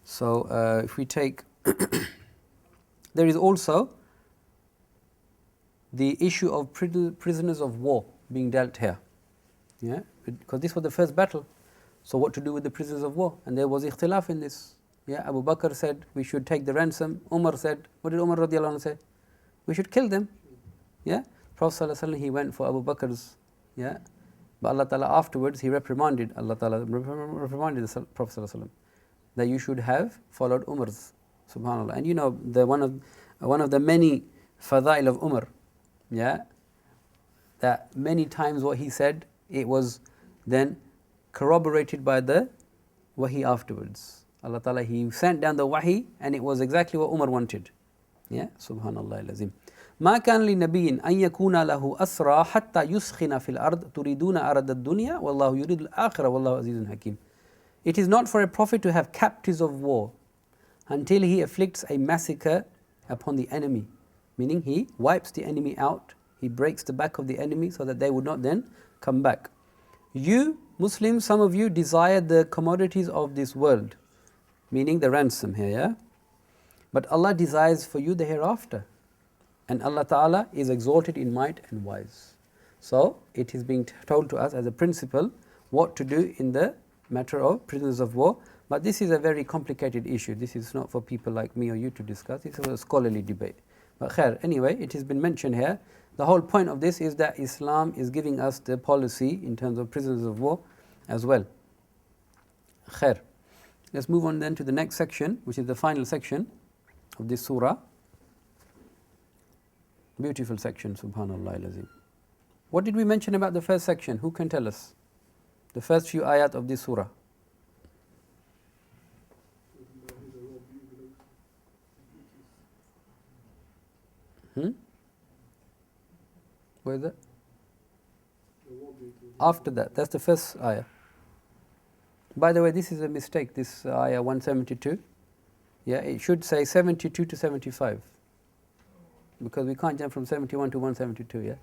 S2: So, if we take, there is also the issue of prisoners of war being dealt here. Yeah, because this was the first battle. So, what to do with the prisoners of war? And there was ikhtilaf in this. Yeah, Abu Bakr said we should take the ransom. Umar said, what did Umar radiallahu anhu say? We should kill them. Yeah. Prophet ﷺ, he went for Abu Bakr's, yeah, but Allah Ta'ala afterwards he reprimanded, Allah Ta'ala reprimanded the Prophet ﷺ that you should have followed Umar's, subhanAllah. And you know, one of the many fadail of Umar, yeah, that many times what he said, it was then corroborated by the wahi afterwards. Allah Ta'ala, He sent down the wahi and it was exactly what Umar wanted. Yeah, subhanallah al-azim. ما كان لنبي أن يكون له أسرى حتى يسخن في الأرض تريدون أرد الدنيا والله يريد الآخرة والله عزيز حكيم. It is not for a prophet to have captives of war until he afflicts a massacre upon the enemy. Meaning he wipes the enemy out, he breaks the back of the enemy so that they would not then come back. You Muslims, some of you desire the commodities of this world, meaning the ransom here, yeah? But Allah desires for you the hereafter. And Allah Ta'ala is exalted in might and wise. So, it is being told to us as a principle what to do in the matter of prisoners of war. But this is a very complicated issue. This is not for people like me or you to discuss. It's a scholarly debate. But khair, anyway, it has been mentioned here. The whole point of this is that Islam is giving us the policy in terms of prisoners of war as well. Khair. Let's move on then to the next section, which is the final section of this surah. Beautiful section, subhanallah al-azim. What did we mention about the first section? Who can tell us? The first few ayat of this surah. Where is that? After that, that's the first ayah. By the way, this is a mistake, this ayah 172. Yeah, it should say 72 to 75. Because we can't jump from 71 to 172, yeah?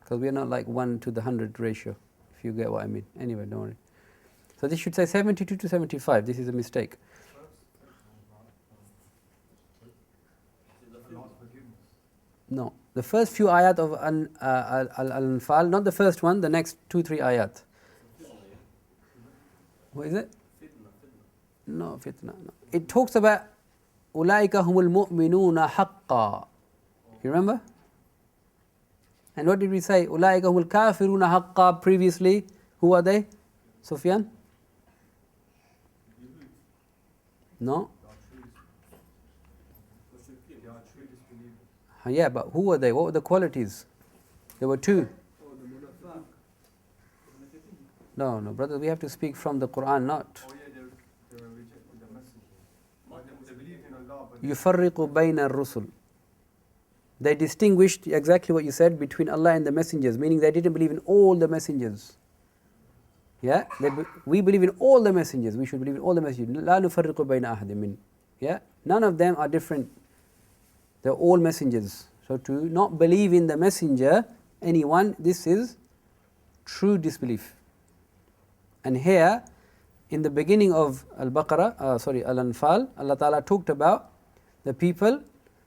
S2: Because we are not like 1 to the 100 ratio, if you get what I mean. Anyway, don't worry. So this should say 72 to 75. This is a mistake. No, the first few ayat of Al-Anfal, not the first one, the next 2-3 ayat. What is it? No, fitna. No. It talks about Ulaika humul mu'minuna haqqa. You remember? And what did we say? Ulaika humul kafiruna haqqa previously. Who are they? Sufyan? No? Yeah, but who were they? What were the qualities? There were two. No, brother, we have to speak from the Quran, not. يُفَرِّقُ بَيْنَ الرُّسُلِ. They distinguished exactly what you said between Allah and the messengers, meaning they didn't believe in all the messengers. Yeah, we believe in all the messengers. We should believe in all the messengers. لا نفرق بين أحد من. Yeah, none of them are different. They're all messengers. So to not believe in the messenger, anyone, this is true disbelief. And here, in the beginning of Al-Anfal, Allah Ta'ala talked about the people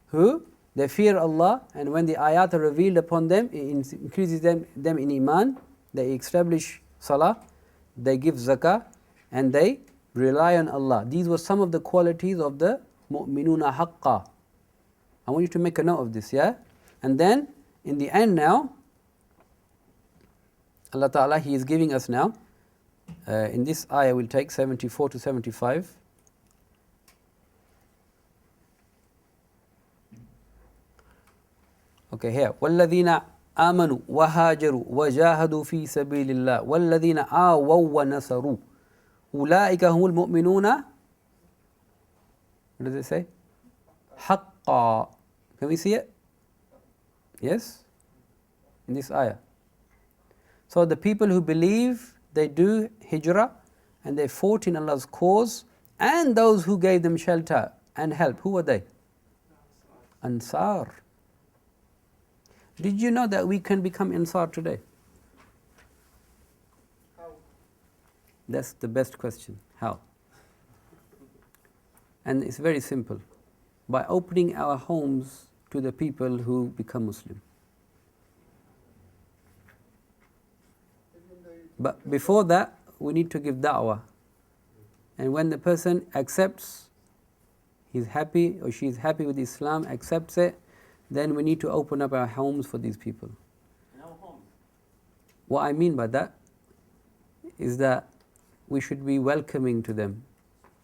S2: who they fear Allah, and when the ayat are revealed upon them, it increases them in iman, they establish salah, they give zakah, and they rely on Allah. These were some of the qualities of the mu'minuna haqqa. I want you to make a note of this, yeah? And then, in the end now, Allah Ta'ala, He is giving us now, in this ayah we'll take 74 to 75. Okay, here. وَالَّذِينَ آمَنُوا وَهَاجَرُوا وَجَاهَدُوا فِي سَبِيلِ اللَّهِ وَالَّذِينَ آوَوا وَنَصَرُوا أُولَٰئِكَ هُمُ الْمُؤْمِنُونَ. What does it say? حَقًّا. Can we see it? Yes? In this ayah. So the people who believe, they do hijrah and they fought in Allah's cause, and those who gave them shelter and help, who were they? Ansar. Did you know that we can become Ansar today?
S3: How?
S2: That's the best question. How? And it's very simple. By opening our homes to the people who become Muslim. But before that, we need to give da'wah. And when the person accepts, he's happy or she's happy with Islam, accepts it, then we need to open up our homes for these people.
S5: In our homes?
S2: What I mean by that is that we should be welcoming to them.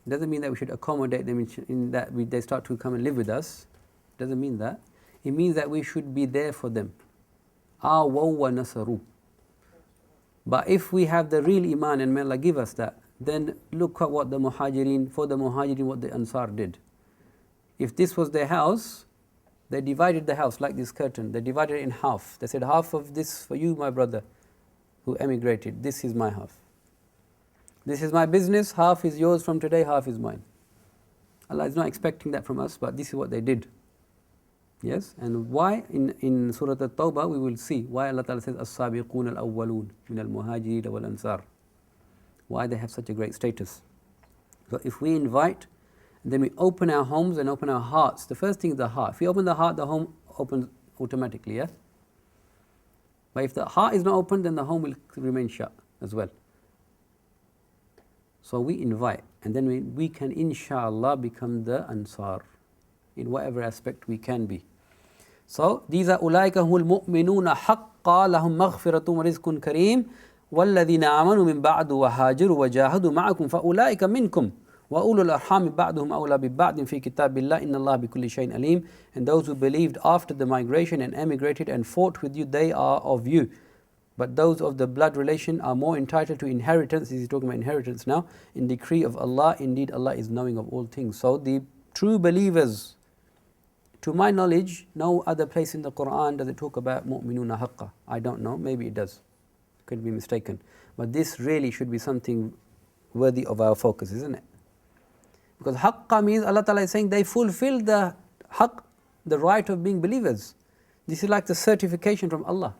S2: It doesn't mean that we should accommodate them in that they start to come and live with us. It doesn't mean that. It means that we should be there for them. Awaw wa nasaru. But if we have the real iman, and may Allah give us that, then look at what the muhajirin, what the Ansar did. If this was their house, they divided the house like this curtain. They divided it in half. They said, half of this for you, my brother, who emigrated. This is my half. This is my business. Half is yours from today, half is mine. Allah is not expecting that from us, but this is what they did. Yes, and why in Surah Tawbah we will see why Allah Ta'ala says As-Sabiqun al-Awwalun min al-Muhajirin wal-Ansar. Why they have such a great status. So if we invite, then we open our homes and open our hearts. The first thing is the heart. If we open the heart, the home opens automatically, yeah? But if the heart is not open, then the home will remain shut as well. So we invite, and then we can inshallah become the Ansar in whatever aspect we can be. So these are أولئك هم المؤمنون حقا لهم مغفرة ورزق كريم والذين آمنوا من بعد وهاجروا وجاهدوا معكم فأولئك منكم وَأُولُو الْأَرْحَامِ بَعْضُهُمْ أَوْلَى بِبَعْضٍ فِي كِتَابِ اللَّهِ إِنَّ اللَّهَ بِكُلِّ شَيْءٍ عَلِيمٌ. And those who believed after the migration and emigrated and fought with you, they are of you. But those of the blood relation are more entitled to inheritance. This is talking about inheritance now. In decree of Allah, indeed Allah is knowing of all things. So the true believers, to my knowledge, no other place in the Quran does it talk about mu'minuna haqqa. I don't know, maybe it does. Could be mistaken. But this really should be something worthy of our focus, isn't it? Because haqqa means Allah Ta'ala is saying they fulfill the haqq, the right of being believers. This is like the certification from Allah.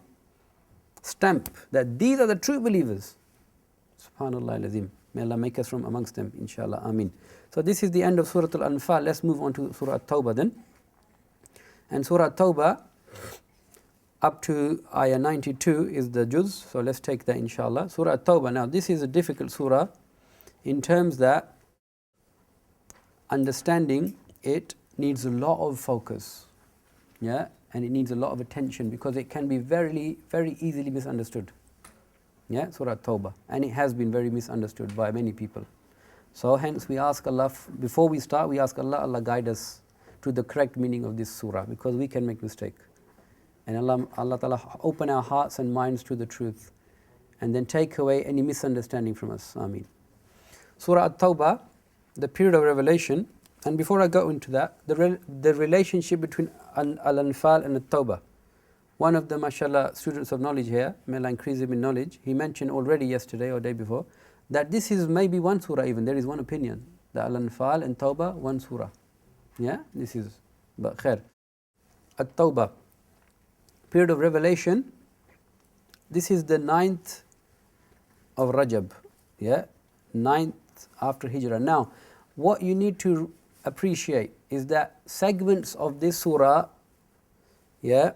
S2: Stamp that these are the true believers. Subhanallah al-Azim. May Allah make us from amongst them, inshallah. Ameen. So this is the end of Surah Al-Anfal. Let's move on to Surah Tawbah then. And Surah Tawbah up to ayah 92 is the Juzz. So let's take that inshallah. Surah Tawbah. Now this is a difficult surah in terms that understanding it needs a lot of focus. Yeah? And it needs a lot of attention because it can be very, very easily misunderstood. Yeah, Surah Tawbah. And it has been very misunderstood by many people. So hence we ask Allah, before we start, we ask Allah, Allah guide us to the correct meaning of this surah because we can make mistake. And Allah Ta'ala open our hearts and minds to the truth and then take away any misunderstanding from us. Ameen. Surah At-Tawbah, the period of revelation. And before I go into that, the relationship between Al-Anfal and At-Tawbah. One of the, mashallah, students of knowledge here, may Allah increase him in knowledge, he mentioned already yesterday or day before, that this is maybe one surah even, there is one opinion, that Al-Anfal and Tawbah, one surah. Yeah, this is, but khair. At-Tawbah, period of revelation, this is the 9th of Rajab, yeah, 9th after Hijrah. Now, what you need to appreciate is that segments of this surah, yeah,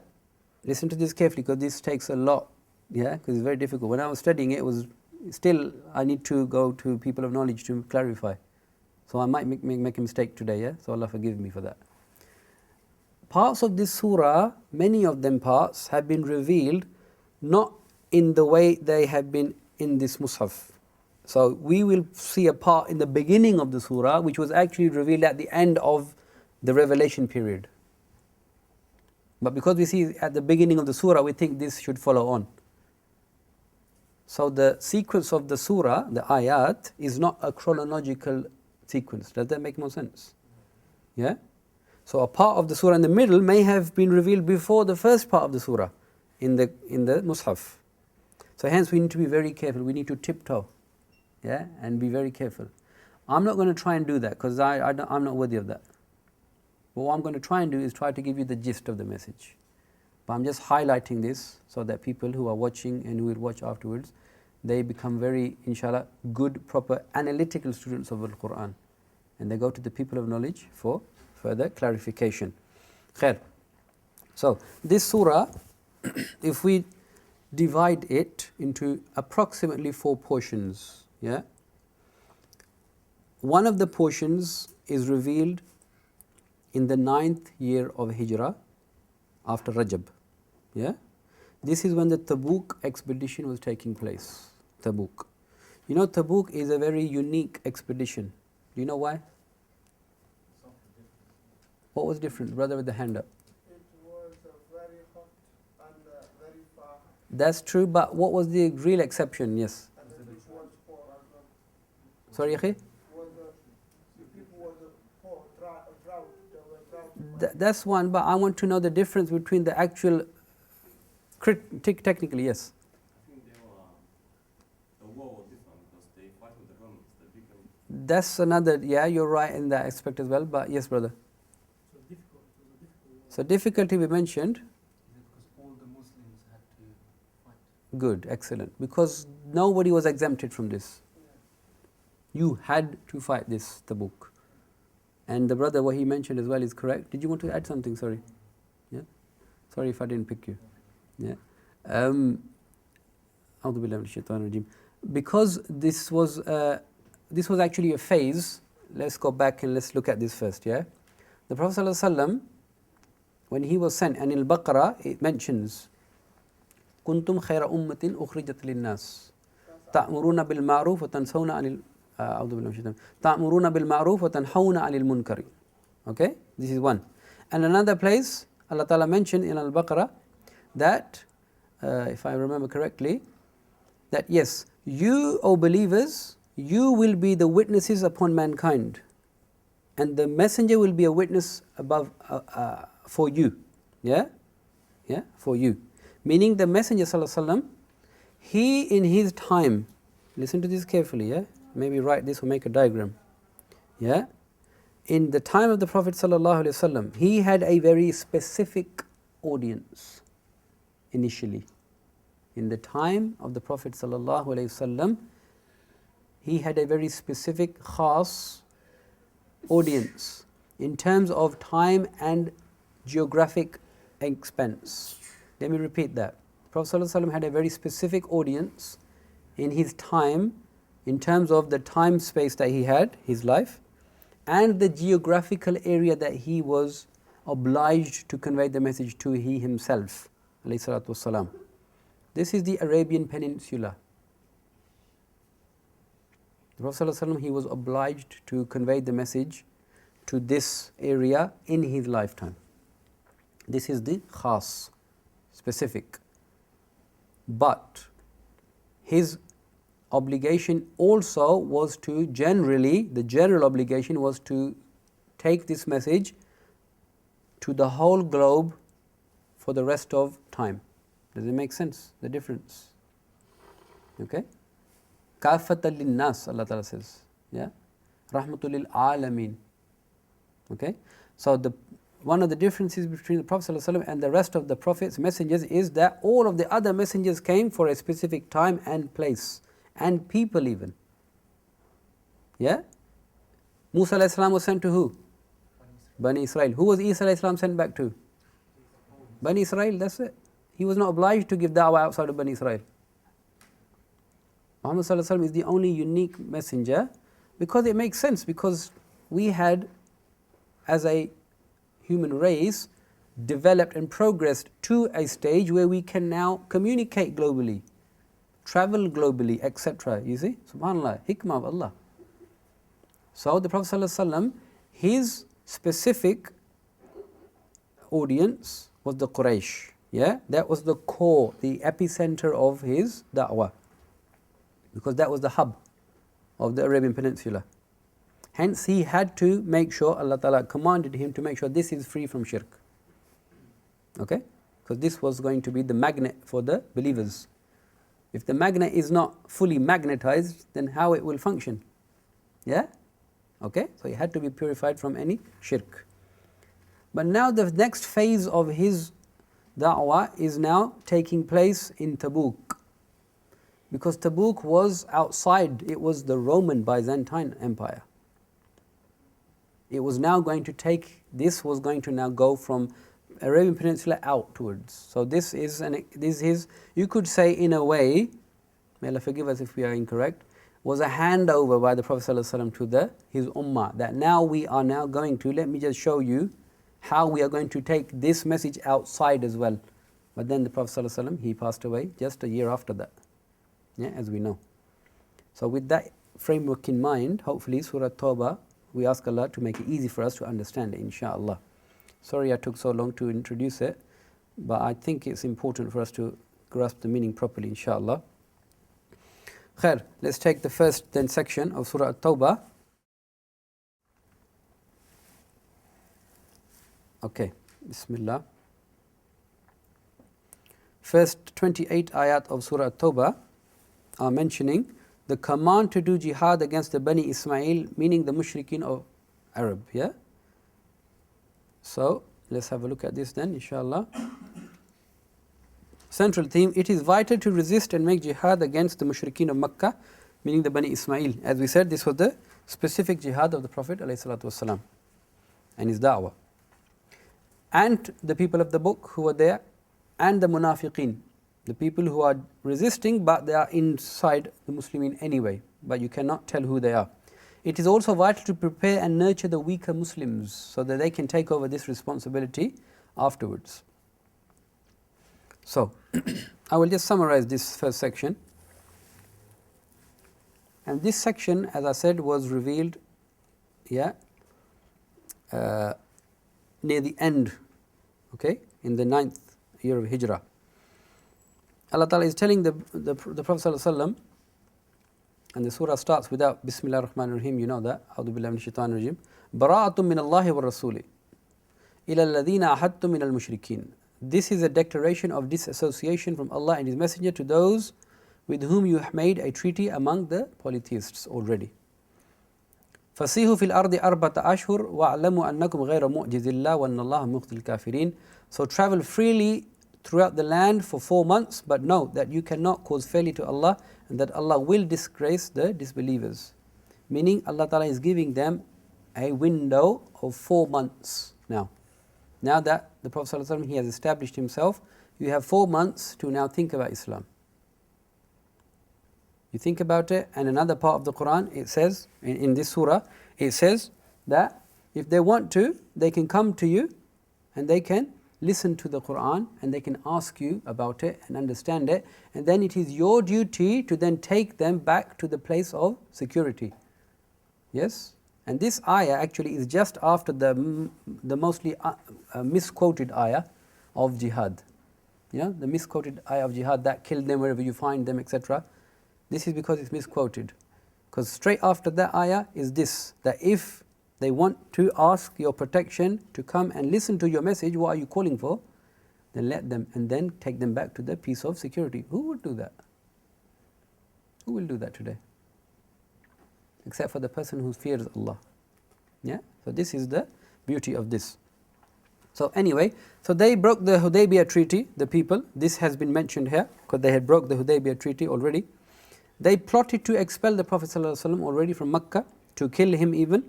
S2: listen to this carefully because this takes a lot, yeah, because it's very difficult. When I was studying it was still, I need to go to people of knowledge to clarify. So I might make a mistake today, yeah, so Allah forgive me for that. Parts of this surah, many of them parts have been revealed not in the way they have been in this Mus'haf. So we will see a part in the beginning of the surah which was actually revealed at the end of the revelation period. But because we see at the beginning of the surah, we think this should follow on. So the sequence of the surah, the ayat, is not a chronological sequence. Does that make more sense? Yeah? So a part of the surah in the middle may have been revealed before the first part of the surah in the Mus'haf. So hence we need to be very careful. We need to tiptoe. Yeah, and be very careful. I'm not going to try and do that because I'm not worthy of that. But what I'm going to try and do is try to give you the gist of the message. But I'm just highlighting this so that people who are watching and who will watch afterwards, they become very, inshallah, good, proper, analytical students of the Quran. And they go to the people of knowledge for further clarification. Khair. So, this surah, if we divide it into approximately 4 portions, yeah. One of the portions is revealed in the 9th year of Hijrah after Rajab. Yeah? This is when the Tabuk expedition was taking place. Tabuk. You know, Tabuk is a very unique expedition. Do you know why? What was different? Brother with the hand up.
S3: It was very hot and very far.
S2: That's true, but what was the real exception? Yes.
S3: And then it was poor as well.
S2: Sorry, Akhi?
S3: The people were poor, drought. They were drought.
S2: That's one, but I want to know the difference between the actual, technically, yes.
S5: I think the war was different because they fight with the Romans. They became
S2: That's another, yeah, you're right in that aspect as well, but yes, brother. So difficulty we mentioned.
S6: Because all the Muslims had to fight.
S2: Good, excellent. Because nobody was exempted from this. You had to fight this, Tabuk. And the brother, what he mentioned as well is correct. Did you want to add something? Sorry. Yeah. Sorry if I didn't pick you. Yeah. Because this was actually a phase. Let's go back and let's look at this first. Yeah. The Prophet ﷺ, when he was sent, and in Al-Baqarah it mentions, "Kuntum khayra ummatin ukhrijat lin-nas, ta'muruna bil ma'ruf wa tansawna 'anil أعوذ بالله من الشيطان تأمرون بالمعروف وتنهون عن المنكر. Okay, this is one. And another place Allah Ta'ala mentioned in Al-Baqarah that, if I remember correctly, that yes, you, O believers, you will be the witnesses upon mankind, and the messenger will be a witness above for you. Yeah, for you. Meaning the Messenger Sallallahu Alaihi Wasallam, he in his time, listen to this carefully. Yeah, maybe write this or make a diagram. Yeah, in the time of the Prophet Sallallahu Alaihi Wasallam, he had a very specific audience initially. In the time of the Prophet Sallallahu Alaihi Wasallam, he had a very specific khas audience in terms of time and geographic expense. Let me repeat that. Prophet Sallallahu Alaihi Wasallam had a very specific audience in his time in terms of the time space that he had, his life, and the geographical area that he was obliged to convey the message to, he himself, alayhi salatu wassalam. This is the Arabian Peninsula. The Prophet Sallallahu Alaihi Wasallam, he was obliged to convey the message to this area in his lifetime. This is the khas, specific. But his obligation also was to the general obligation was to take this message to the whole globe for the rest of time. Does it make sense, the difference? Okay? Kafatan lin-nas, Allah Ta'ala says. Yeah? Rahmatul lil alameen. Okay? So one of the differences between the Prophet ﷺ and the rest of the Prophets, messengers, is that all of the other messengers came for a specific time and place, and people even. Yeah? Musa ﷺ was sent to who? Bani Israel. Who was Isa ﷺ sent back to? Bani Israel, that's it. He was not obliged to give da'wah outside of Bani Israel. Muhammad ﷺ is the only unique messenger, because it makes sense, because we had, as a human race, developed and progressed to a stage where we can now communicate globally, travel globally, etc. You see? SubhanAllah, hikmah of Allah. So the Prophet ﷺ, his specific audience was the Quraysh. Yeah? That was the core, the epicenter of his da'wah, because that was the hub of the Arabian Peninsula. Hence, he had to make sure, Allah Ta'ala commanded him to make sure this is free from shirk. Okay? Because this was going to be the magnet for the believers. If the magnet is not fully magnetized, then how it will function? Yeah? Okay? So he had to be purified from any shirk. But now the next phase of his da'wah is now taking place in Tabuk. Because Tabuk was outside, it was the Roman Byzantine Empire. It was now going to now go from Arabian Peninsula outwards. So this is, you could say in a way, may Allah forgive us if we are incorrect, was a handover by the Prophet ﷺ to his ummah, that now we are now going to, let me just show you how we are going to take this message outside as well. But then the Prophet ﷺ, he passed away just a year after that, yeah, as we know. So with that framework in mind, hopefully Surah Tawbah, we ask Allah to make it easy for us to understand it, inshaAllah. Sorry I took so long to introduce it, but I think it's important for us to grasp the meaning properly, inshaAllah. Khair, let's take the first then section of Surah Tawbah. Okay, Bismillah. First 28 ayat of Surah Tawbah are mentioning the command to do jihad against the Bani Ismail, meaning the mushrikeen of Arab. Yeah? So, let's have a look at this then, inshallah. Central theme, it is vital to resist and make jihad against the mushrikeen of Makkah, meaning the Bani Ismail. As we said, this was the specific jihad of the Prophet ﷺ and his da'wah. And the people of the book who were there, and the munafiqeen, the people who are resisting but they are inside the Muslimin anyway, but you cannot tell who they are. It is also vital to prepare and nurture the weaker Muslims so that they can take over this responsibility afterwards. So, I will just summarize this first section. And this section, as I said, was revealed near the end, okay, in the 9th year of Hijrah. Allah Ta'ala is telling the Prophet ﷺ, and the surah starts without Bismillah ar-Rahman ar-Rahim, you know that, A'udhu billahi minash shaitanir rajim. Bara'atun min Allahi wa rasuli ila alladhina ahadtum min al-mushrikeen. This is a declaration of disassociation from Allah and His Messenger to those with whom you have made a treaty among the polytheists already. فَسِيهُ فِي الْأَرْضِ أَرْبَةَ أَشْهُرٍ وَاعْلَمُوا أَنَّكُمْ غَيْرَ مُعْجِزِ اللَّهِ وَأَنَّ اللَّهَ مُخْزِي الْكَافِرِينَ. So travel freely throughout the land for 4 months, but know that you cannot cause failure to Allah and that Allah will disgrace the disbelievers. Meaning Allah Ta'ala is giving them a window of 4 months now. Now that the Prophet ﷺ, he has established himself, you have 4 months to now think about Islam. You think about it, and another part of the Quran, it says, in this surah, it says that if they want to, they can come to you and they can listen to the Quran and they can ask you about it and understand it, and then it is your duty to then take them back to the place of security. Yes? And this ayah actually is just after the mostly misquoted ayah of jihad. You know, the misquoted ayah of jihad that kill them wherever you find them, etc. This is because it's misquoted. Because straight after that ayah is this, that if they want to ask your protection to come and listen to your message, what are you calling for? Then let them, and then take them back to the peace of security. Who would do that? Who will do that today? Except for the person who fears Allah. Yeah? So this is the beauty of this. So anyway, so they broke the Hudaybiyah treaty, the people. This has been mentioned here, because they had broke the Hudaybiyah treaty already. They plotted to expel the Prophet ﷺ already from Mecca, to kill him even.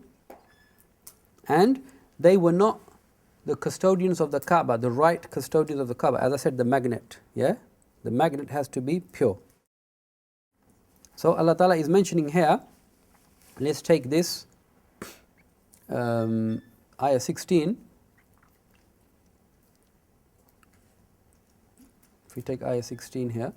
S2: And they were not the custodians of the Kaaba, the right custodians of the Kaaba. As I said, the magnet. Yeah? The magnet has to be pure. So Allah Ta'ala is mentioning here, let's take this, ayah 16. If we take ayah 16 here.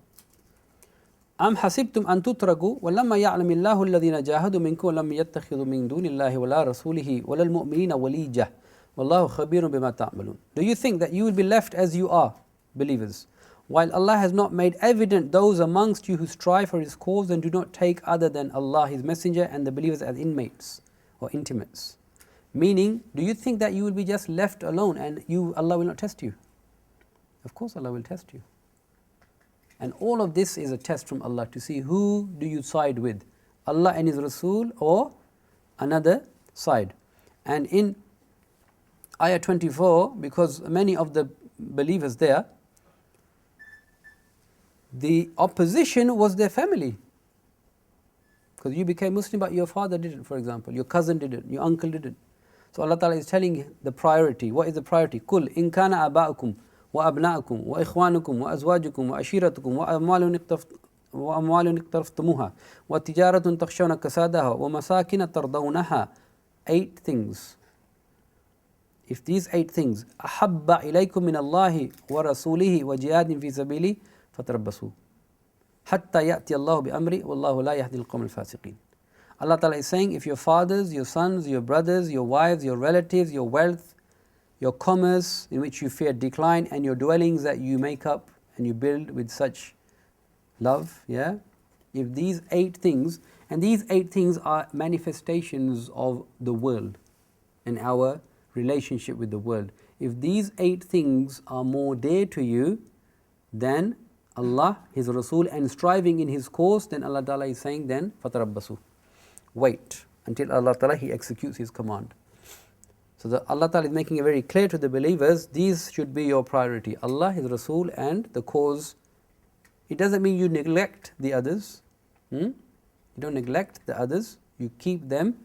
S2: أَمْ حَسِبْتُمْ أَن تُتْرَكُوا وَلَمَّا يَعْلَمِ اللَّهُ الَّذِينَ جَاهَدُوا مِنكُمْ وَلَمْ يَتَّخِذُوا مِن دُونِ اللَّهِ وَلَا رَسُولِهِ وَلَا الْمُؤْمِنِينَ وَلِيجَةً وَاللَّهُ خَبِيرٌ بِمَا تَعْمَلُونَ. Do you think that you will be left as you are, believers, while Allah has not made evident those amongst you who strive for His cause and do not take other than Allah, His Messenger, and the believers as inmates or intimates? Meaning, do you think that you will be just left alone and Allah will not test you? Of course Allah will test you. And all of this is a test from Allah to see who do you side with, Allah and His Rasul or another side. And in ayah 24, because many of the believers there, the opposition was their family. Because you became Muslim but your father didn't, for example, your cousin didn't, your uncle didn't. So Allah Ta'ala is telling the priority. What is the priority? قُلْ إِن كَانَ آبَاؤُكُمْ وأبناؤكم وإخوانكم وأزواجكم وعشيرتكم وأموال اقترفتموها وتجارة تخشون كسادها ومساكن ترضونها. 8 things. If these 8 things أحب إليكم من الله ورسوله وجهاد في سبيله فتربصوا حتى يأتي الله بأمره والله لا يهدي القوم الفاسقين. Allah Ta'ala is saying, if your fathers, your sons, your brothers, your wives, your relatives, your wealth, your commerce in which you fear decline, and your dwellings that you make up and you build with such love, yeah? If these 8 things, and these 8 things are manifestations of the world and our relationship with the world. If these 8 things are more dear to you than Allah, His Rasul, and striving in His cause, then Allah Ta'ala is saying, then fatarabbasu. Wait until Allah Ta'ala, He executes His command. So Allah Ta'ala is making it very clear to the believers, these should be your priority. Allah, His Rasul, and the cause. It doesn't mean you neglect the others. You don't neglect the others. You keep them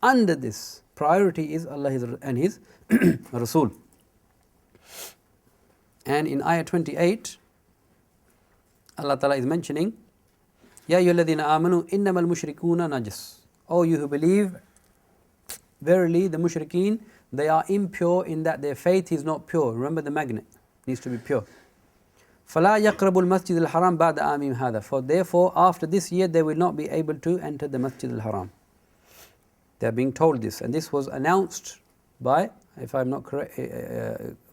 S2: under this. Priority is Allah and His Rasul. And in ayah 28, Allah Ta'ala is mentioning, Ya ayyuhalladhina amanu innamal mushrikuna najas. Oh, you who believe, verily the mushrikeen, they are impure in that their faith is not pure. Remember, the magnet needs to be pure. فَلَا يَقْرَبُ الْمَسْجِدَ الْحَرَامِ بَعْدَ آمِهِمْ هَذَا. For therefore, after this year, they will not be able to enter the Masjid al-Haram. They are being told this, and this was announced by, if I'm not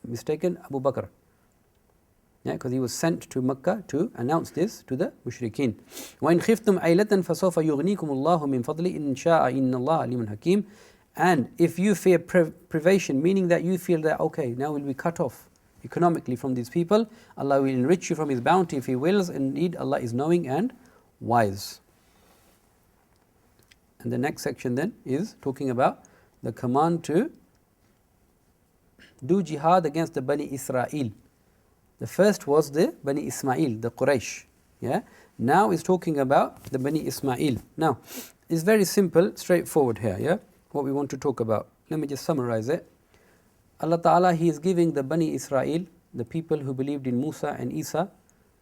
S2: mistaken, Abu Bakr. Yeah, because he was sent to Mecca to announce this to the mushrikeen. وَإِنْ خِفْتُمْ عَيْلَةً فَسَوْفَ يُغْنِيكُمُ اللَّهُ مِنْ فَضْلِ إِنْ شَاءَ إِنَّ اللَّهَ عَلِيمٌ حَكِيمٌ. And if you fear privation, meaning that you feel that, okay, now we'll be cut off economically from these people, Allah will enrich you from His bounty if He wills. Indeed, Allah is knowing and wise. And the next section then is talking about the command to do jihad against the Bani Israel. The first was the Bani Ismail, the Quraysh. Yeah. Now is talking about the Bani Ismail. Now, it's very simple, straightforward here. Yeah. What we want to talk about. Let me just summarize it. Allah Ta'ala, He is giving the Bani Israel, the people who believed in Musa and Isa,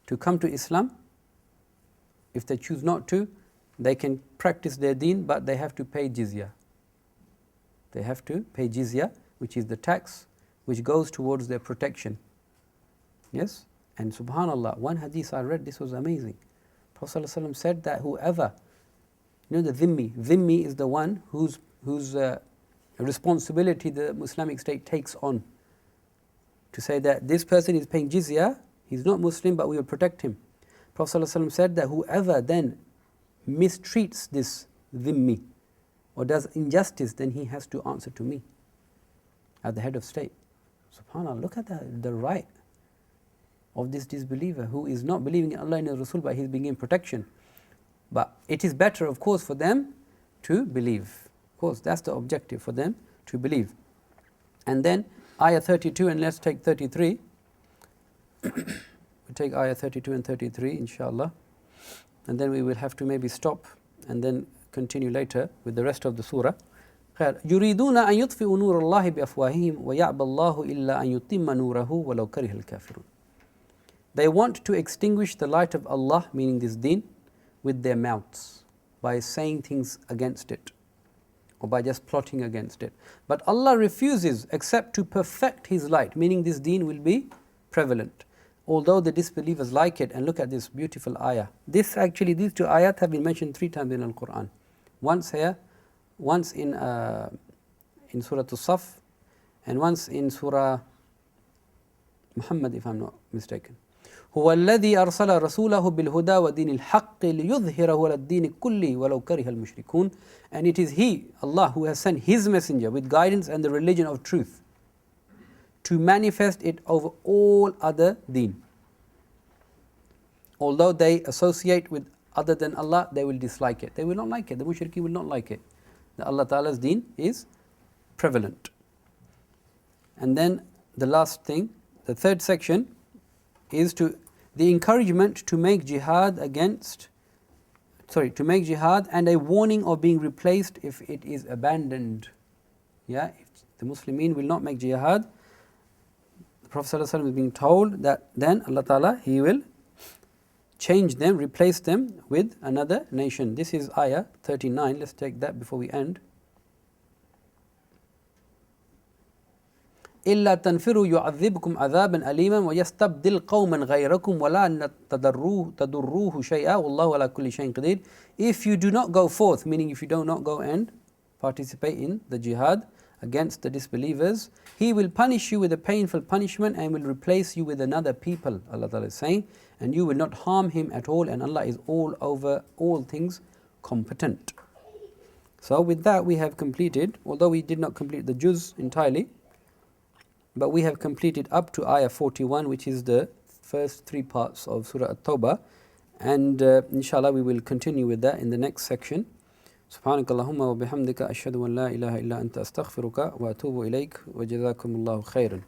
S2: to come to Islam. If they choose not to, they can practice their deen, but they have to pay jizya. They have to pay jizya, which is the tax which goes towards their protection. Yes? And subhanallah, one hadith I read, this was amazing. Prophet ﷺ said that whoever, the dhimmi is the one whose responsibility the Islamic State takes on. To say that this person is paying jizya, he's not Muslim, but we will protect him. Prophet ﷺ said that whoever then mistreats this dhimmi or does injustice, then he has to answer to me at the head of state. SubhanAllah, look at the right of this disbeliever who is not believing in Allah and His Rasul, but he's being given protection. But it is better, of course, for them to believe. Of course, that's the objective, for them to believe. And then ayah 32, and let's take 33. We'll take ayah 32 and 33, inshallah. And then we will have to maybe stop and then continue later with the rest of the surah. يريدون أن يطفئوا نور الله بأفواههم ويعبى الله إلا أن يتم نوره ولو كره الكافرون. They want to extinguish the light of Allah, meaning this deen, with their mouths, by saying things against it, or by just plotting against it. But Allah refuses except to perfect His light, meaning this deen will be prevalent. Although the disbelievers like it, and look at this beautiful ayah. These two ayat have been mentioned 3 times in the Quran. Once here, once in Surah As-Saf, and once in Surah Muhammad, if I'm not mistaken. هو الذي أرسل رسوله بالهدى ودين الحق ليظهره على الدين كله ولو كره المشركون. And it is He, Allah, who has sent His messenger with guidance and the religion of truth to manifest it over all other deen. Although they associate with other than Allah, they will dislike it. They will not like it. The mushriki will not like it. The Allah Ta'ala's deen is prevalent. And then the last thing, the third section, is the encouragement to make jihad and a warning of being replaced if it is abandoned. Yeah, if the Muslimin will not make jihad, the Prophet ﷺ is being told that then Allah Ta'ala, He will change them, replace them with another nation. This is ayah 39. Let's take that before we end. إلا تنفروا يعذبكم عذابا أليما ويستبدل قوما غيركم ولا تضروه شيئا والله على كل شيء قدير. If you do not go forth, meaning if you do not go and participate in the jihad against the disbelievers, He will punish you with a painful punishment and will replace you with another people, Allah Ta'ala is saying, and you will not harm him at all, and Allah is all over all things competent. So with that we have completed, although we did not complete the Juzz entirely, but we have completed up to ayah 41, which is the first 3 parts of Surah At-Tawbah, and inshallah we will continue with that in the next section. سبحانك اللهم وبحمدك أشهد أن لا إله إلا أنت أستغفرك وأتوب إليك وجزاكم الله خيرا.